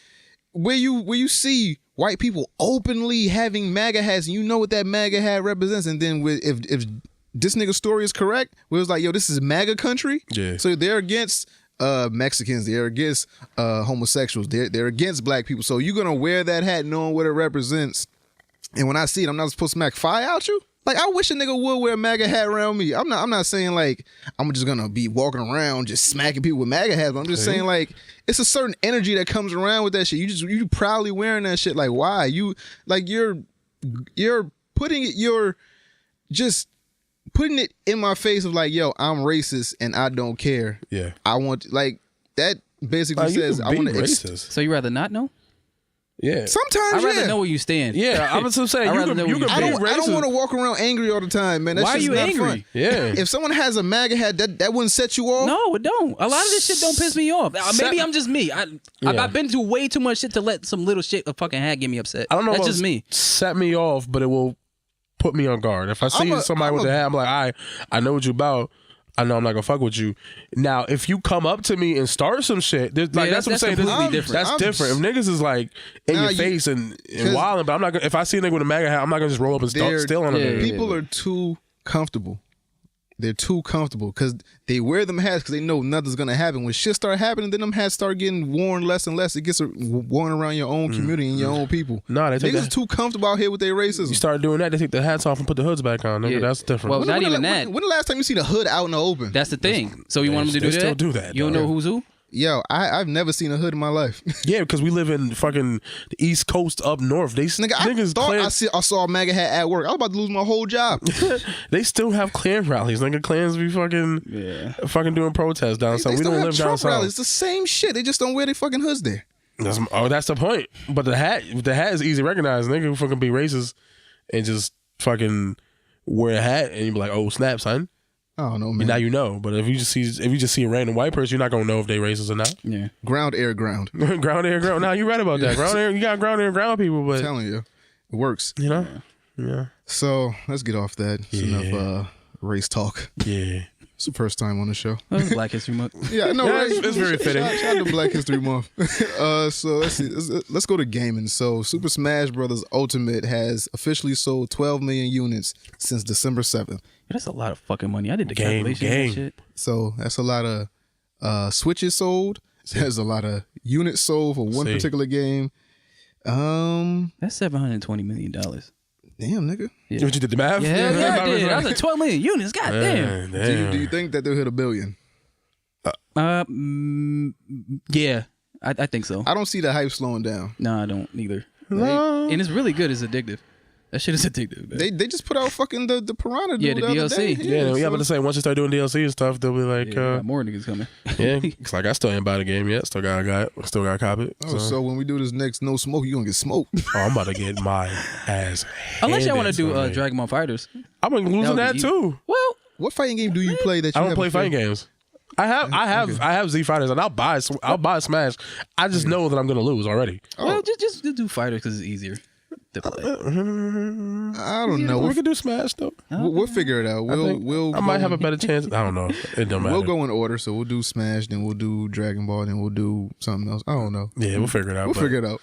where you see white people openly having MAGA hats, and you know what that MAGA hat represents, and then if this nigga's story is correct, where it's like, yo, this is MAGA country. Yeah. So they're against Mexicans, they're against homosexuals, they're against black people. So you're gonna wear that hat knowing what it represents. And when I see it, I'm not supposed to smack fire out you? Like, I wish a nigga would wear a MAGA hat around me. I'm not saying like I'm just gonna be walking around just smacking people with MAGA hats, but I'm just saying like it's a certain energy that comes around with that shit. You proudly wearing that shit. Like, why? You're putting it in my face of like, yo, I'm racist and I don't care. Yeah. I want, like, that basically says I want to racist. So you rather not know? Yeah. Sometimes, I'd rather know where you stand. Yeah, I was just saying, you can be racist. I don't want to walk around angry all the time, man. That's Why are just you not angry? Fun. Yeah. If someone has a MAGA hat, that wouldn't set you off? No, it don't. A lot of this shit don't piss me off. Maybe I'm just me. I've been through way too much shit to let some little shit, a fucking hat, get me upset. I don't know. That's just me. Set me off, but it will put me on guard. If I see somebody with a hat, I'm like, I know what you about. I know I'm not gonna fuck with you. Now, if you come up to me and start some shit, that's what I'm saying. Different. That's different. If niggas is like in your face and wilding, but I'm not gonna. If I see a nigga with a MAGA hat, I'm not gonna just roll up and start stealing them. People are too comfortable. They're too comfortable because they wear them hats because they know nothing's gonna happen. When shit start happening, then them hats start getting worn less and less. It gets worn around your own community and your own people. Nah, they niggas are too comfortable out here with their racism. You start doing that, they take the hats off and put the hoods back on. Nigga, that's different. Well, not even that. When the last time you see the hood out in the open? That's the thing. So you want them to do that? Still do that. You don't know who's who? Yo, I've never seen a hood in my life. Yeah, because we live in fucking the East Coast up north. I saw a MAGA hat at work. I was about to lose my whole job. They still have Klan rallies. Nigga, Klans be fucking doing protests down south. We don't live down south. It's the same shit. They just don't wear their fucking hoods there. That's the point. But the hat is easy to recognize. Nigga fucking be racist and just fucking wear a hat and you be like, oh snap, son. I don't know, man. Now you know, but if you just see a random white person, you're not gonna know if they racist or not. Yeah. Ground, air, ground. Ground, air, ground. Now you're right about that. Ground, air. You got ground, air, ground people, but I'm telling you, it works. You know. Yeah. So let's get off that. It's enough race talk. Yeah. It's the first time on the show. Black History Month. Yeah, no, right? It's very fitting. Shout out to Black History Month. So let's see. Let's go to gaming. So Super Smash Bros. Ultimate has officially sold 12 million units since December 7th. That's a lot of fucking money. I did the calculation and shit. So that's a lot of Switches sold. There's a lot of units sold for one particular game. That's $720 million. Damn, nigga. Yeah. What, you did the math? Yeah, I did. I was like 12 million units. God damn. Do you think that they'll hit $1 billion? Yeah. I think so. I don't see the hype slowing down. No, I don't either. No. And it's really good. It's addictive. That shit is addictive. Man. They just put out fucking the Piranha dude Yeah, the other DLC. day. Yeah, but to say once you start doing DLC and stuff, they'll be like, got more niggas coming. yeah. It's like I still ain't buy the game yet. Still got to cop it. Oh, so when we do this next no smoke, you gonna get smoked. Oh, I'm about to get my ass. Unless y'all want to do handed to me. Dragon Ball Fighters. I'm losing that too. Well, What fighting game do you play that you I don't haven't play fighting played? games. I have Z Fighters and I'll buy Smash. I just know that I'm gonna lose already. well, just do Fighters because it's easier to play. I don't know. We can do Smash though. We'll figure it out. I might have a better chance. I don't know. It don't matter. We'll go in order. So we'll do Smash, then we'll do Dragon Ball, then we'll do something else. I don't know. Yeah, we'll figure it out. We'll figure it out.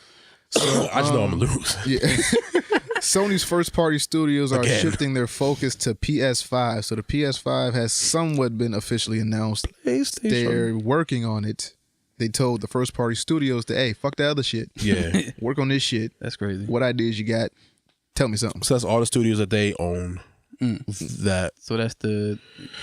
So I just know I'm gonna lose. Yeah. Sony's first-party studios are Again. shifting their focus to PS5. So the PS5 has somewhat been officially announced. PlayStation. They're working on it. They told the first-party studios to, hey, fuck the other shit. Yeah. Work on this shit. That's crazy. What ideas you got? Tell me something. So that's all the studios that they own. That. So that's the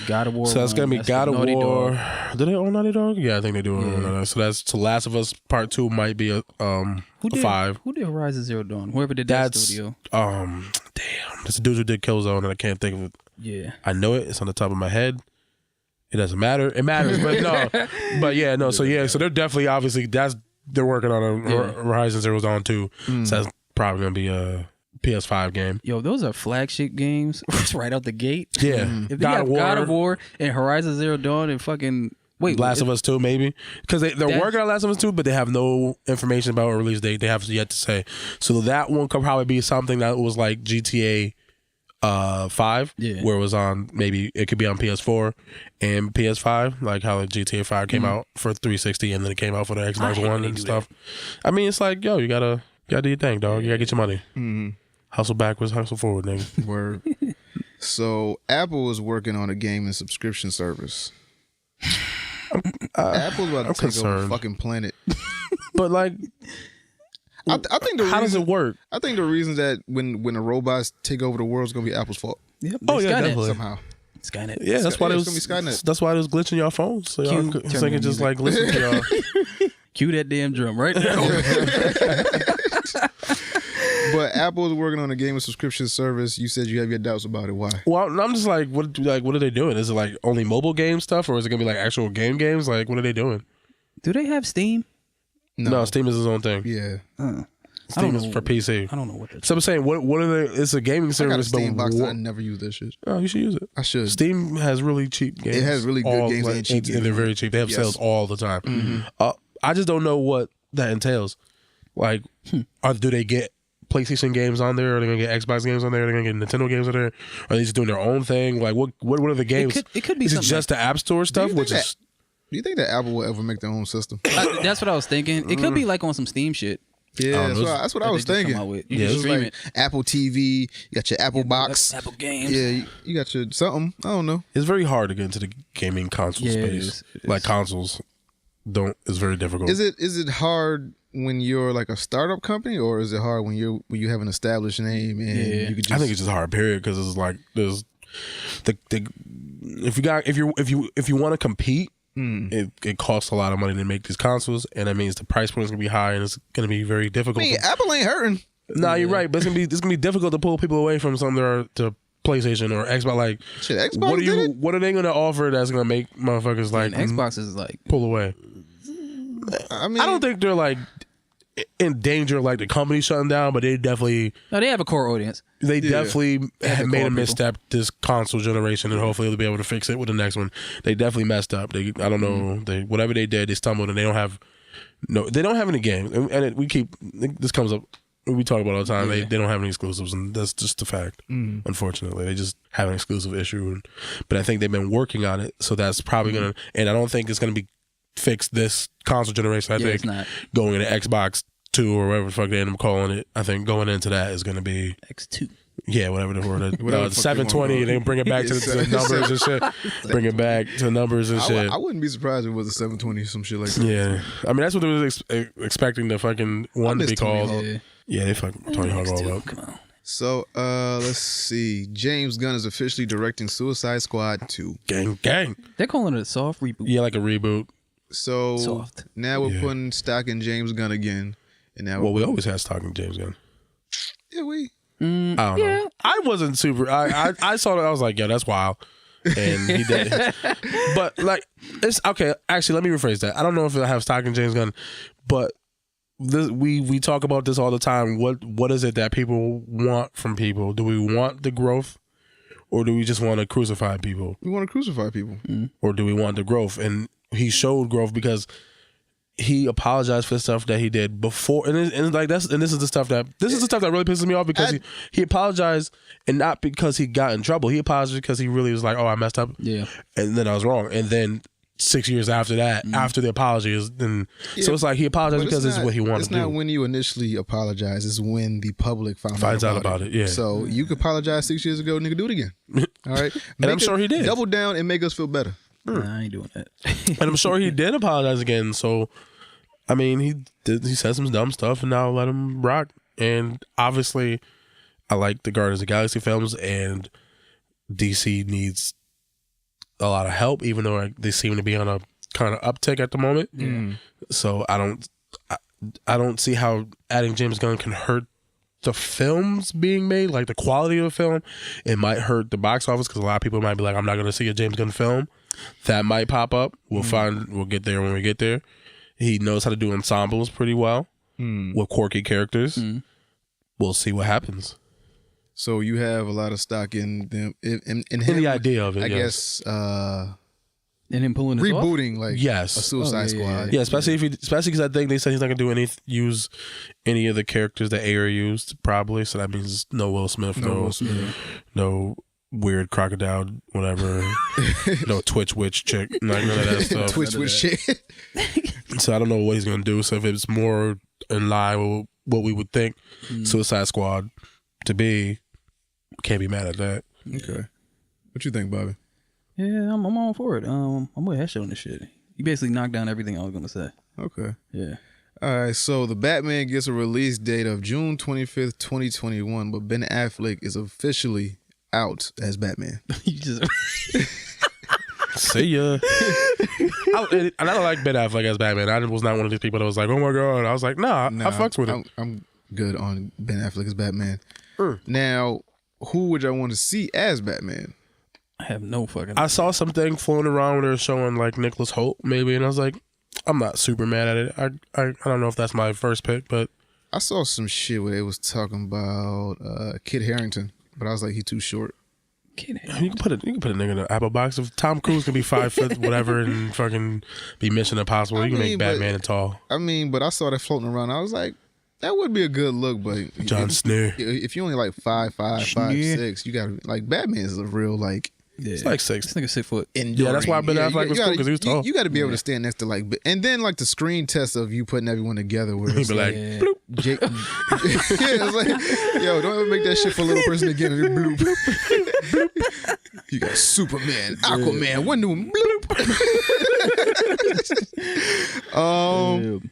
God of War. So that's gonna be That's God the of Naughty War. Dog. Do they own Naughty Dog? Yeah, I think they do own Naughty Dog. So that's Last of Us Part 2 might be a Who did 5. Who did Horizon Zero Dawn? Whoever did that That's studio. damn. That's the dude who did Killzone, and I can't think of it. Yeah. I know it. It's on the top of my head. It doesn't matter. It matters, but no. But yeah, no. So yeah, so they're definitely obviously they're working on a Horizon Zero Dawn 2. So that's probably gonna be a PS5 game. Yo, those are flagship games right out the gate. Yeah, If they have God of War and Horizon Zero Dawn and fucking Last of Us 2 maybe, because they're working on Last of Us 2, but they have no information about a release date. They have yet to say. So that one could probably be something that was like GTA 5, where it was on, maybe it could be on PS4 and PS5, like how GTA 5 came out for 360 and then it came out for the Xbox One and stuff. I mean, it's like, yo, you gotta do your thing, dog. You gotta get your money. Hustle backwards, hustle forward, nigga. Word. So Apple is working on a gaming subscription service. Apple's about to take over the fucking planet. But like, I think how does it work? I think the reason that when the robots take over the world is gonna be Apple's fault. Yep. Oh yeah, Skynet. definitely. Somehow. Skynet. Yeah, that's why it's it was. gonna be Skynet. That's why it was glitching your phones, so y'all could, so they could just like listen to y'all. Cue that damn drum right now. But Apple is working on a gaming subscription service. You said you have your doubts about it. Why? Well, I'm just like, what are they doing? Is it like only mobile game stuff, or is it gonna be like actual games? Like, what are they doing? Do they have Steam? No, Steam is its own thing. Yeah. Steam is for PC. I don't know what that's. So I'm saying, what are they? It's a gaming I got a service, Steam but box and I never use that shit. oh, you should use it. I should. Steam has really cheap games. It has really good games and cheap games. And they're very cheap. They have sales all the time. I just don't know what that entails. Like, do they get PlayStation games on there? Are they gonna get Xbox games on there? Are they gonna get Nintendo games on there? Are they just doing their own thing? Like, what are the games? It could be. Is it something just the App Store stuff? Do you think that Apple will ever make their own system? that's what I was thinking. It could be like on some Steam shit. Yeah, that's what I was thinking. You Yeah, just it's stream Like Apple TV, you got your Apple box. Apple Games. Yeah, you got your something. I don't know. It's very hard to get into the gaming console Yeah, it space. is. It Like is. consoles it's very difficult. Is it hard when you're like a startup company, or is it hard when you have an established name and you could just? I think it's just hard, period, because it's like there's if you want to compete, it costs a lot of money to make these consoles, and that means the price point is gonna be high, and it's gonna be very difficult. I mean, Apple ain't hurting. No, you're right, but it's gonna be difficult to pull people away from something to PlayStation or Xbox. Like, Shit, Xbox what are they gonna offer that's gonna make motherfuckers like And Xbox is like pull away? I mean, I don't think they're like in danger of like the company shutting down, but they definitely they have a core audience. definitely have made core a misstep this console generation, and hopefully they'll be able to fix it with the next one. They definitely messed up. I don't know, whatever they did, they stumbled, and they don't have any games. And this comes up. We talk about it all the time. They don't have any exclusives, and that's just a fact. Unfortunately, they just have an exclusive issue. But I think they've been working on it, so that's probably gonna. And I don't think it's gonna be fixed this console generation. I think it's not. going into Xbox 2 or whatever the fuck they end up calling it. I think going into that is gonna be X2. Yeah, whatever the word. Whatever the fuck 720. They bring it back to the numbers and shit. Bring it back to the numbers and shit. I wouldn't be surprised if it was a 720 or some shit like that. Yeah, I mean that's what they was expecting the fucking one to be called. Tony Hawk. Yeah, they fucking Tony Hawk all up. Come on. So, let's see. James Gunn is officially directing Suicide Squad 2. Gang, gang. They're calling it a soft reboot. Yeah, like a reboot. So Soft. now we're putting stock in James Gunn again. And now Well, we always had stock in James Gunn. yeah, we. I don't know. I wasn't super. I saw that. I was like, yo, that's wild. And he did. But like, it's okay. Actually, let me rephrase that. I don't know if I have stock in James Gunn, but we talk about this all the time. What is it that people want from people? Do we want the growth, or do we just want to crucify people? We want to crucify people. Or do we want the growth? And he showed growth because he apologized for the stuff that he did before, and this is the stuff that really pisses me off because he apologized, and not because he got in trouble. He apologized because he really was like, oh, I messed up, and then I was wrong, and then 6 years after that, after the apology is, so it's like he apologized because it's what he wanted to do. It's not when you initially apologize; it's when the public finds out about it. Yeah. So you could apologize 6 years ago, nigga, do it again. All right, and I'm sure he did. Double down and make us feel better. Nah, I ain't doing that. And I'm sure he did apologize again. So, I mean, he said some dumb stuff, and now let him rock. And obviously, I like the Guardians of the Galaxy films, and DC needs a lot of help, even though they seem to be on a kind of uptick at the moment. So I don't see how adding James Gunn can hurt the films being made, like the quality of the film. It might hurt the box office because a lot of people might be like, I'm not going to see a James Gunn film. That might pop up. We'll get there when we get there. He knows how to do ensembles pretty well with quirky characters. We'll see what happens. So you have a lot of stock in them, in the idea of it, I yes. guess. And him pulling it rebooting off? like yes. a Suicide Squad. Yeah, especially because I think they said he's not gonna use any of the characters that Ayer used, probably. So that means no Will Smith, no weird crocodile, whatever, no Twitch witch chick, none of that stuff. Twitch witch chick. So I don't know what he's gonna do. So if it's more in line with what we would think Suicide Squad to be, can't be mad at that. Okay, what you think, Bobby? Yeah, I'm all for it. I'm with Hesha on this shit. He basically knocked down everything I was gonna say. Okay. Yeah. All right, so the Batman gets a release date of June 25th, 2021, but Ben Affleck is officially out as Batman. You just see ya. And I don't like Ben Affleck as Batman. I was not one of these people that was like, oh my God. I was like, nah, I fucks with it. I'm good on Ben Affleck as Batman. Now, who would y'all want to see as Batman? I have no fucking. I saw something floating around where they're showing like Nicholas Hoult maybe, and I was like, I'm not super mad at it. I don't know if that's my first pick, but I saw some shit where they was talking about Kit Harington, but I was like, he too short. You can put a nigga in an apple box. If Tom Cruise can be 5 foot whatever and fucking be Mission Impossible, you can make Batman and tall. I mean, but I saw that floating around. I was like, that would be a good look, but John Sneer. If you only like 5'5", 5'6", you gotta like Batman is a real like. Yeah. It's like 6. It's like a 6 foot. Yeah, that's why Ben Affleck was cool because he was tall. You got to be able to stand next to like, and then like the screen test of you putting everyone together where it's like, bloop. Yeah, it's like, yo, don't ever make that shit for a little person again. And bloop, bloop. You got Superman, Aquaman, Wonder Woman, bloop.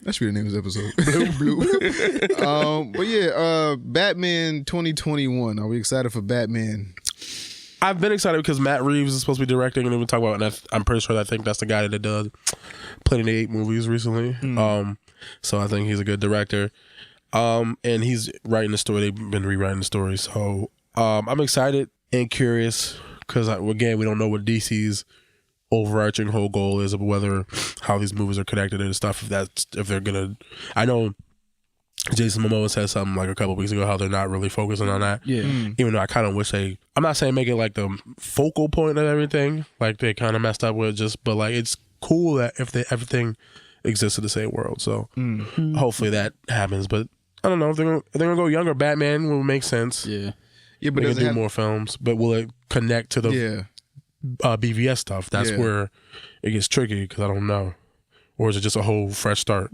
That should be the name of this episode. Bloop, bloop. But yeah, Batman 2021. Are we excited for Batman? I've been excited because Matt Reeves is supposed to be directing, and we talk about, and I'm pretty sure I think that's the guy that did Planet 8 movies recently. So I think he's a good director. And he's writing the story. They've been rewriting the story. So I'm excited and curious because, again, we don't know what DC's overarching whole goal is of whether how these movies are connected and stuff. If they're going to, I know Jason Momoa said something like a couple weeks ago how they're not really focusing on that. Yeah. Even though I kind of wish I'm not saying make it like the focal point of everything, like they kind of messed up with but like it's cool that if everything exists in the same world. So hopefully that happens. But I don't know if they're gonna go younger. Batman will make sense. Yeah. Yeah, but they can do more films. But will it connect to the BVS stuff? That's where it gets tricky because I don't know. Or is it just a whole fresh start?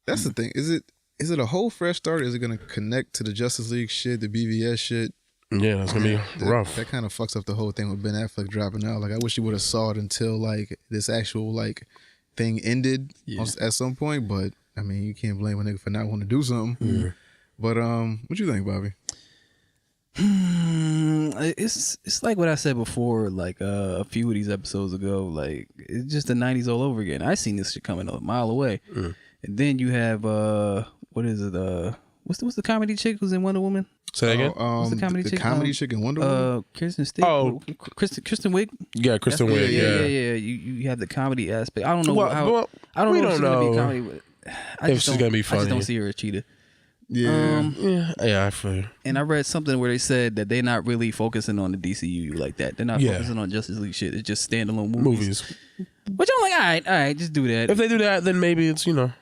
That's the thing. Is it a whole fresh start? Is it going to connect to the Justice League shit, the BVS shit? Yeah, it's going to be rough. That kind of fucks up the whole thing with Ben Affleck dropping out. Like, I wish he would have saw it until, like, this actual, like, thing ended at some point. But, I mean, you can't blame a nigga for not wanting to do something. Yeah. But, what you think, Bobby? It's like what I said before, like a few of these episodes ago. Like it's just the '90s all over again. I seen this shit coming a mile away, and then you have what is it? What's the comedy chick who's in Wonder Woman? Say that again. What's the comedy chick? Comedy chick in Wonder Woman. Kristen Stewart. Oh, Kristen Wiig. Yeah, Kristen Wiig. Yeah. You have the comedy aspect. I don't know I don't know if she's gonna be comedy. But if she's gonna be funny. I just don't see her as Cheetah. Yeah. I feel you. And I read something where they said that they're not really focusing on the DCU like that. They're not focusing on Justice League shit. It's just standalone movies. Which I'm like, all right, just do that. If they do that, then maybe it's it'll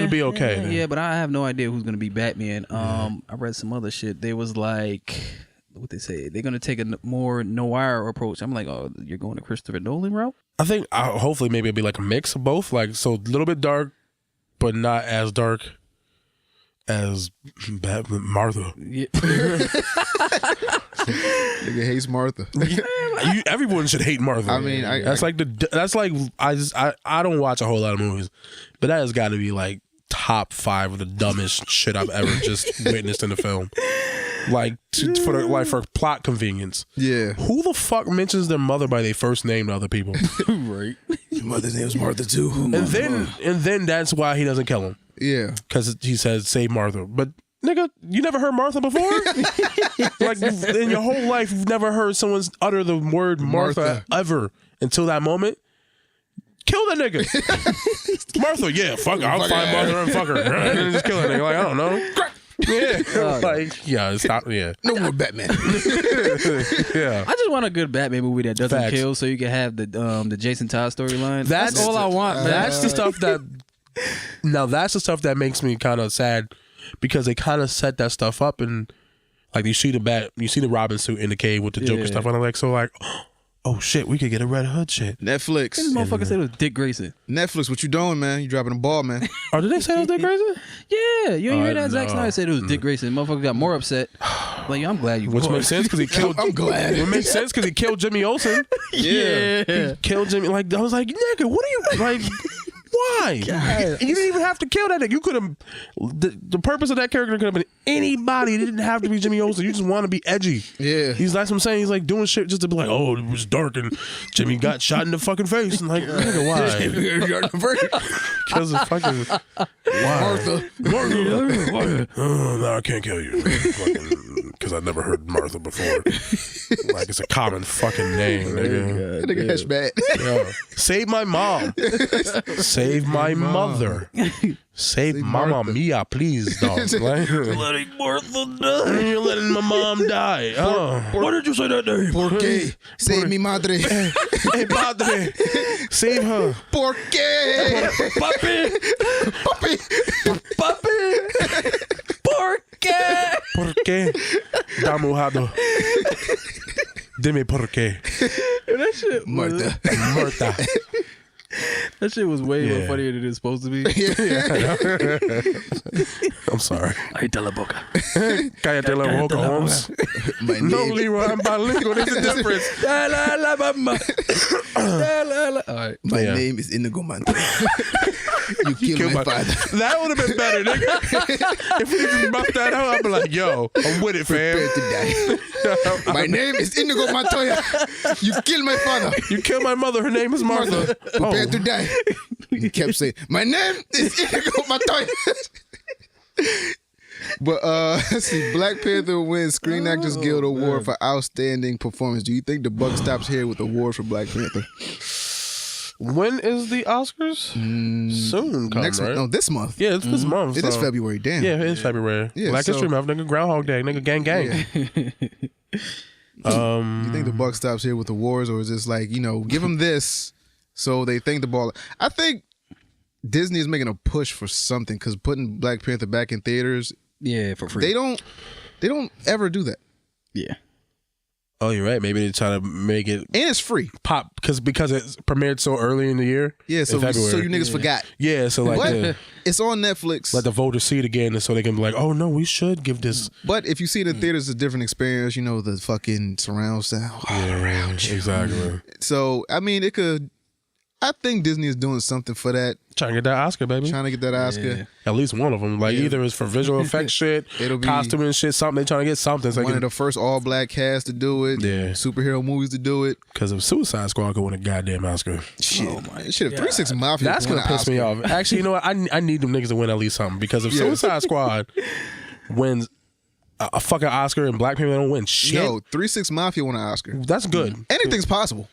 be okay. Yeah, but I have no idea who's gonna be Batman. I read some other shit. They was like, what they say? They're gonna take a more noir approach. I'm like, oh, you're going to Christopher Nolan route? I think hopefully maybe it'll be like a mix of both. Like so, a little bit dark, but not as dark as Martha. Yeah. Nigga hates Martha. Everyone should hate Martha. I mean, I don't watch a whole lot of movies, but that has got to be like top 5 of the dumbest shit I've ever just witnessed in a film. Like for plot convenience. Yeah. Who the fuck mentions their mother by their first name to other people? Right. Your mother's name is Martha too. And then that's why he doesn't kill him. Yeah. Because he says save Martha. But nigga, you never heard Martha before? Like in your whole life, you've never heard someone utter the word Martha ever until that moment. Kill that nigga. Martha, yeah, fuck her. I'll find Martha and fuck her. And just kill that nigga. Like, I don't know. Yeah. Stop. Yeah. No more Batman. Yeah. I just want a good Batman movie that doesn't kill, so you can have the Jason Todd storyline. That's all I want, man. That's the stuff that. Now that's the stuff that makes me kind of sad because they kind of set that stuff up and like you see the Robin suit in the cave with the Joker stuff and I'm like oh shit, we could get a Red Hood shit. Netflix. This motherfucker said it was Dick Grayson. Netflix, what you doing, man? You dropping the ball, man. Oh, did they say it was Dick Grayson? Yeah, you ain't hear that? Zack Snyder said it was Dick Grayson. Motherfucker got more upset. Like, I'm glad you. Which makes sense because he killed. I'm glad. It makes sense because he killed Jimmy Olsen. Yeah. He killed Jimmy. Like I was like, nigga, what are you like? Why? And you didn't even have to kill that nigga. You could have. The purpose of that character could have been anybody. It didn't have to be Jimmy Olsen. You just want to be edgy. Yeah. That's what I'm saying. He's like doing shit just to be like, oh, it was dark and Jimmy got shot in the fucking face. And like, nigga, why? Because of fucking Martha. Oh, no, I can't kill you. Because I never heard Martha before. Like it's a common fucking name, nigga. That nigga has bad. Yeah. Save my mom. Save my mother. Save Mama Mia, please, dog. Like, Letting Martha die. you're letting my mom die. Why did you say that name? ¿Por qué? Save me, madre. Hey, padre. Save her. ¿Por qué? Papi. Papi. Papi. ¿Por qué? ¿Por qué? Da mojado. Dime por qué. That shit. Martha. Martha. That shit was way more funnier than it's supposed to be. I'm sorry. Ay, te la boca. Cállate la boca, Holmes. My No, name, Leroy, I'm bilingual. There's a difference. All right. my name is Inigo Montoya. You killed my father. That would have been better, nigga. If we just bumped that out, I'd be like, yo, I'm with it, fam. Prepare to die. My name is Inigo Montoya. You killed my father. You killed my mother. Her name is Martha. Prepare to die. He kept saying, my name is Inigo Montoya. But let's see, Black Panther wins Screen Actors Guild Award for Outstanding Performance. Do you think the buck stops here with the award for Black Panther? When is the Oscars? Soon, Next right? month? No, this month. Yeah, it's this month. It is so- February. Damn. Yeah, it is February. Yeah, Black so- History Month, nigga. Groundhog Day, nigga. Gang, gang. You think the buck stops here with the awards, or is this like, give them this so they think the ball? I think Disney is making a push for something because putting Black Panther back in theaters, Yeah, for free. they don't ever do that, Yeah. Oh, you're right. Maybe they're trying to make it and it's free. pop because it premiered so early in the year. Yeah, so in February. you niggas forgot. Yeah, so like But it's on Netflix. let the voters see it again, so they can be like, oh no, we should give this. But if you see it in theaters, it's a different experience. The fucking surround sound all around you. Exactly. So I mean, it could. I think Disney is doing something for that. Trying to get that Oscar, baby. Trying to get that Oscar. Yeah. At least one of them. Like either it's for visual effects shit, It'll be costume and shit, something. They trying to get something. So one of the first all-black cast to do it. Yeah. Superhero movies to do it. Because if Suicide Squad could win a goddamn Oscar. Shit. Shit, if 3 6 Mafia That's won going to an piss me Oscar. off. Actually, you know what? I need them niggas to win at least something. Because if Suicide Squad wins a fucking Oscar and black people don't win shit. Yo, 3 6 Mafia won an Oscar. That's good. Anything's possible.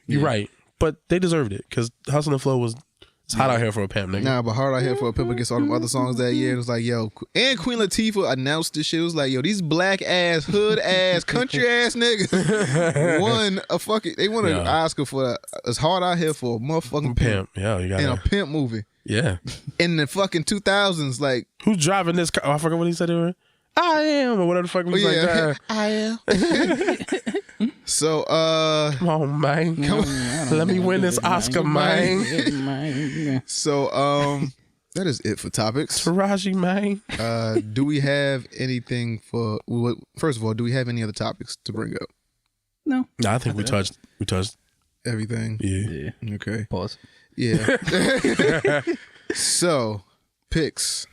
You're right. But they deserved it. Because Hustle and Flow was... It's hot out here for a pimp, nigga. Nah, but Hard Out Here for a Pimp against all them other songs that year. It was like, yo, and Queen Latifah announced this shit. It was like, yo, these black ass, hood ass, country ass niggas won a fucking. They won an Oscar for It's Hard Out Here for a motherfucking pimp. Yeah, you got in a pimp movie. Yeah. In the fucking 2000s, like who's driving this car? Oh, I forgot what he said. I am, or whatever the fuck he was like that. I am. So, come on, man. Let me win this Oscar, man. So, that is it for topics. Taraji, man. Do we have anything for? First of all, do we have any other topics to bring up? No. No, I think we touched everything. Yeah. Okay. Pause. Yeah. So, picks.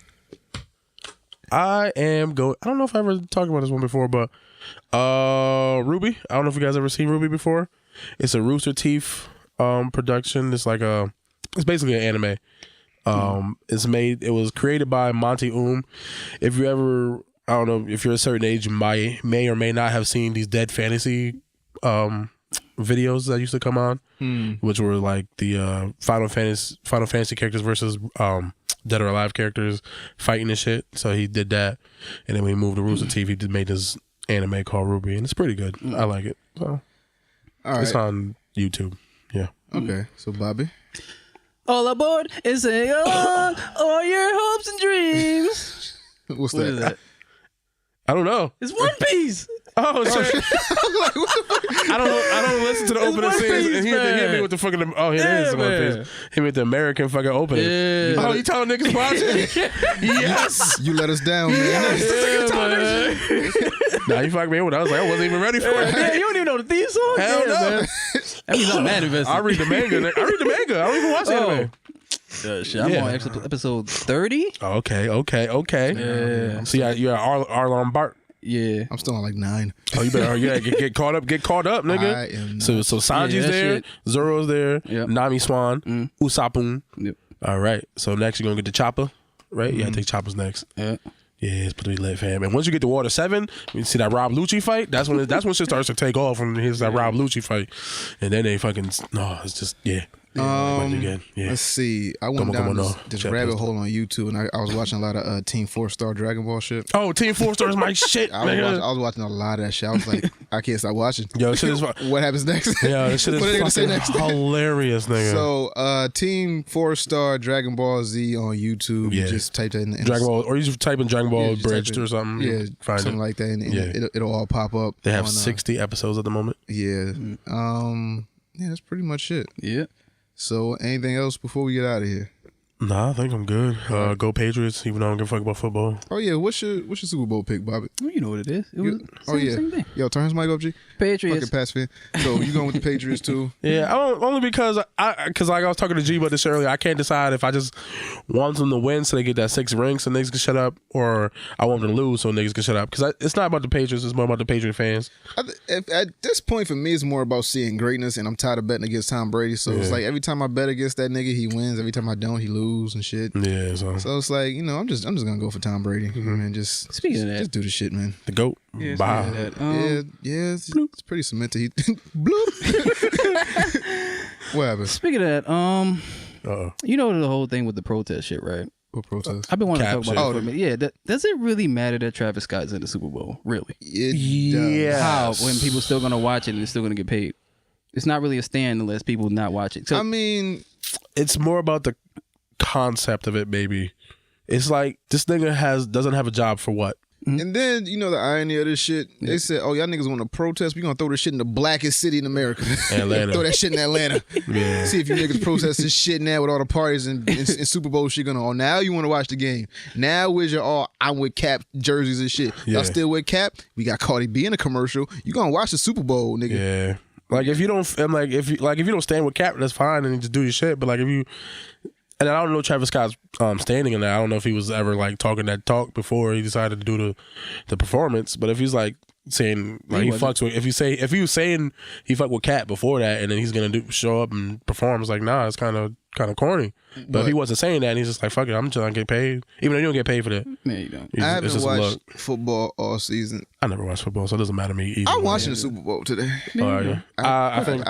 I don't know if I ever talked about this one before, but Ruby. I don't know if you guys ever seen Ruby before. It's a Rooster Teeth production. It's like it's basically an anime. It was created by Monty If you ever, I don't know, if you're a certain age, you may or may not have seen these Dead Fantasy videos that used to come on, which were like the Final Fantasy characters versus Dead or Alive characters fighting and shit. So he did that, and then when he moved to Rooster Teeth, he just made this anime called Ruby, and it's pretty good. I like it. So it's on YouTube. Yeah. Okay. So Bobby. All aboard and sing along all your hopes and dreams. What's What is that? I don't know. It's One Piece. Oh shit! I don't listen to the opening One scenes. Piece, And he hit me with the fucking. Oh, here it is. One Piece. Hit me with the American fucking opening. Yeah. Oh, you telling niggas watch it? Yes. You let us down, man. Nah, you fucked me with. I was like, I wasn't even ready for it. Man, you don't even know the theme song? Hell no. Man. That means I'm mad invested. I read the manga. I don't even watch the anime. Shit, I'm on episode 30. Okay. Yeah. So you're Arlon Bart. Yeah. I'm still on like 9. Oh, you better get caught up. Get caught up, nigga. I am not. So Sanji's there, shit. Zoro's there, Yep. Nami Swan, Usopp. Yep. All right. So next you're gonna get the Chopper, right? Yeah, I think Chopper's next. Yeah. Yeah, it's pretty lit, fam. And once you get to Water 7, you see that Rob Lucci fight. That's when shit starts to take off. From here's that Rob Lucci fight, and then they fucking it's just yeah. Let's see. I went down this rabbit hole on YouTube, and I was watching a lot of Team 4-Star Dragon Ball shit. Oh, Team 4-Star is my shit, I was watching a lot of that shit. I was like, I can't stop watching. Yo, shit is what happens next? Yeah, this shit What are they gonna is say fucking next? hilarious, nigga. So, Team 4-Star Dragon Ball Z on YouTube. Yeah. You just type that in the Dragon Ball, or you just type in Dragon Ball just Bridged type in- or something. Yeah, find something it. like that, and it'll all pop up. They have on, 60 episodes at the moment. Yeah. Yeah, that's pretty much it. Yeah. So, anything else before we get out of here? Nah, I think I'm good. Go Patriots, even though I don't give a fuck about football. Oh yeah, what's your Super Bowl pick, Bobby? Well, you know what it is. It was same thing. Yo, turn his mic up, G. Patriots. Fucking Pats fan. So you going with the Patriots too? Yeah, only because like I was talking to G about this earlier. I can't decide if I just want them to win so they get that 6 rings so niggas can shut up, or I want them to lose so niggas can shut up. Because it's not about the Patriots; it's more about the Patriot fans. At this point, for me, it's more about seeing greatness, and I'm tired of betting against Tom Brady. So it's like every time I bet against that nigga, he wins. Every time I don't, he lose and shit. Yeah, so it's like, you know, I'm just gonna go for Tom Brady, man. Just Speaking of that, just do the shit, man. The GOAT. Yeah, Bye. speaking of that, It's pretty cemented. Bloop. What happened? Speaking of that, you know the whole thing with the protest shit, right? What protest? I've been wanting to talk Cap about shit. it for a minute. Yeah, does it really matter that Travis Scott's in the Super Bowl? Really? It does. How when people still gonna watch it and they're still gonna get paid? It's not really a stand unless people not watch it. So I mean, It's more about the concept of it, baby. It's like this nigga doesn't have a job for what? and then, you know, the irony of this shit, they said, oh, y'all niggas want to protest, we gonna throw this shit in the blackest city in America. Atlanta. Throw that shit in Atlanta. Yeah. See if you niggas protest this shit now with all the parties and Super Bowl shit going on. Now you want to watch the game. Now where's your I'm with Cap jerseys and shit. Y'all Yeah. still with Cap? We got Cardi B in a commercial. You gonna watch the Super Bowl, nigga. Yeah. Like if you don't, and like if you don't stand with Cap, that's fine, and you just do your shit. But like if you, and I don't know Travis Scott's standing in that. I don't know if he was ever like talking that talk before he decided to do the performance. But if he's like saying like he fucks with, if he was saying he fucked with Cap before that, and then he's gonna show up and perform, it's like nah, it's kind of corny. But if he wasn't saying that, and he's just like fuck it, I'm just gonna get paid, even though you don't get paid for that. Yeah, you don't. I haven't watched football all season. I never watched football, so it doesn't matter to me either. I'm watching the Super Bowl today. Yeah. I think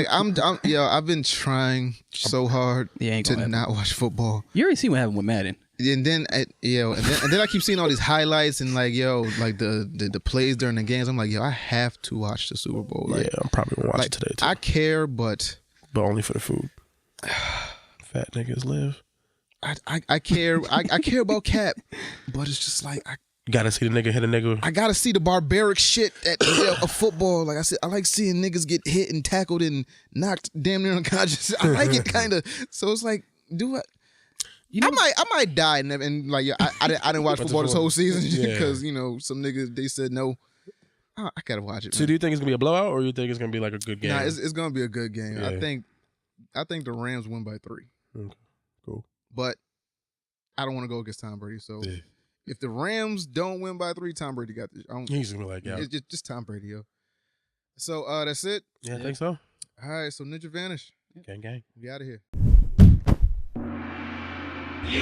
I've been trying so hard to not watch football. You already see what happened with Madden. And then I keep seeing all these highlights and like the plays during the games. I'm like, I have to watch the Super Bowl. Like, I'm probably gonna watch it today too. I care, but only for the food. Fat niggas live. I care. I care about Cap, but it's just like you gotta see the nigga hit a nigga. I gotta see the barbaric shit of football. Like I said, I like seeing niggas get hit and tackled and knocked damn near unconscious. I like it kind of. So it's like, do what? I might die and like I didn't watch football this whole season because some niggas they said no. I gotta watch it. So do you think it's gonna be a blowout or you think it's gonna be like a good game? Nah, it's gonna be a good game. Yeah. I think the Rams win by 3. Okay, cool. But I don't want to go against Tom Brady. So if the Rams don't win by 3, Tom Brady got this. He's gonna be like, it's just Tom Brady, yo. So that's it. Yeah, I think so. All right, so Ninja Vanish. Gang. We out of here. You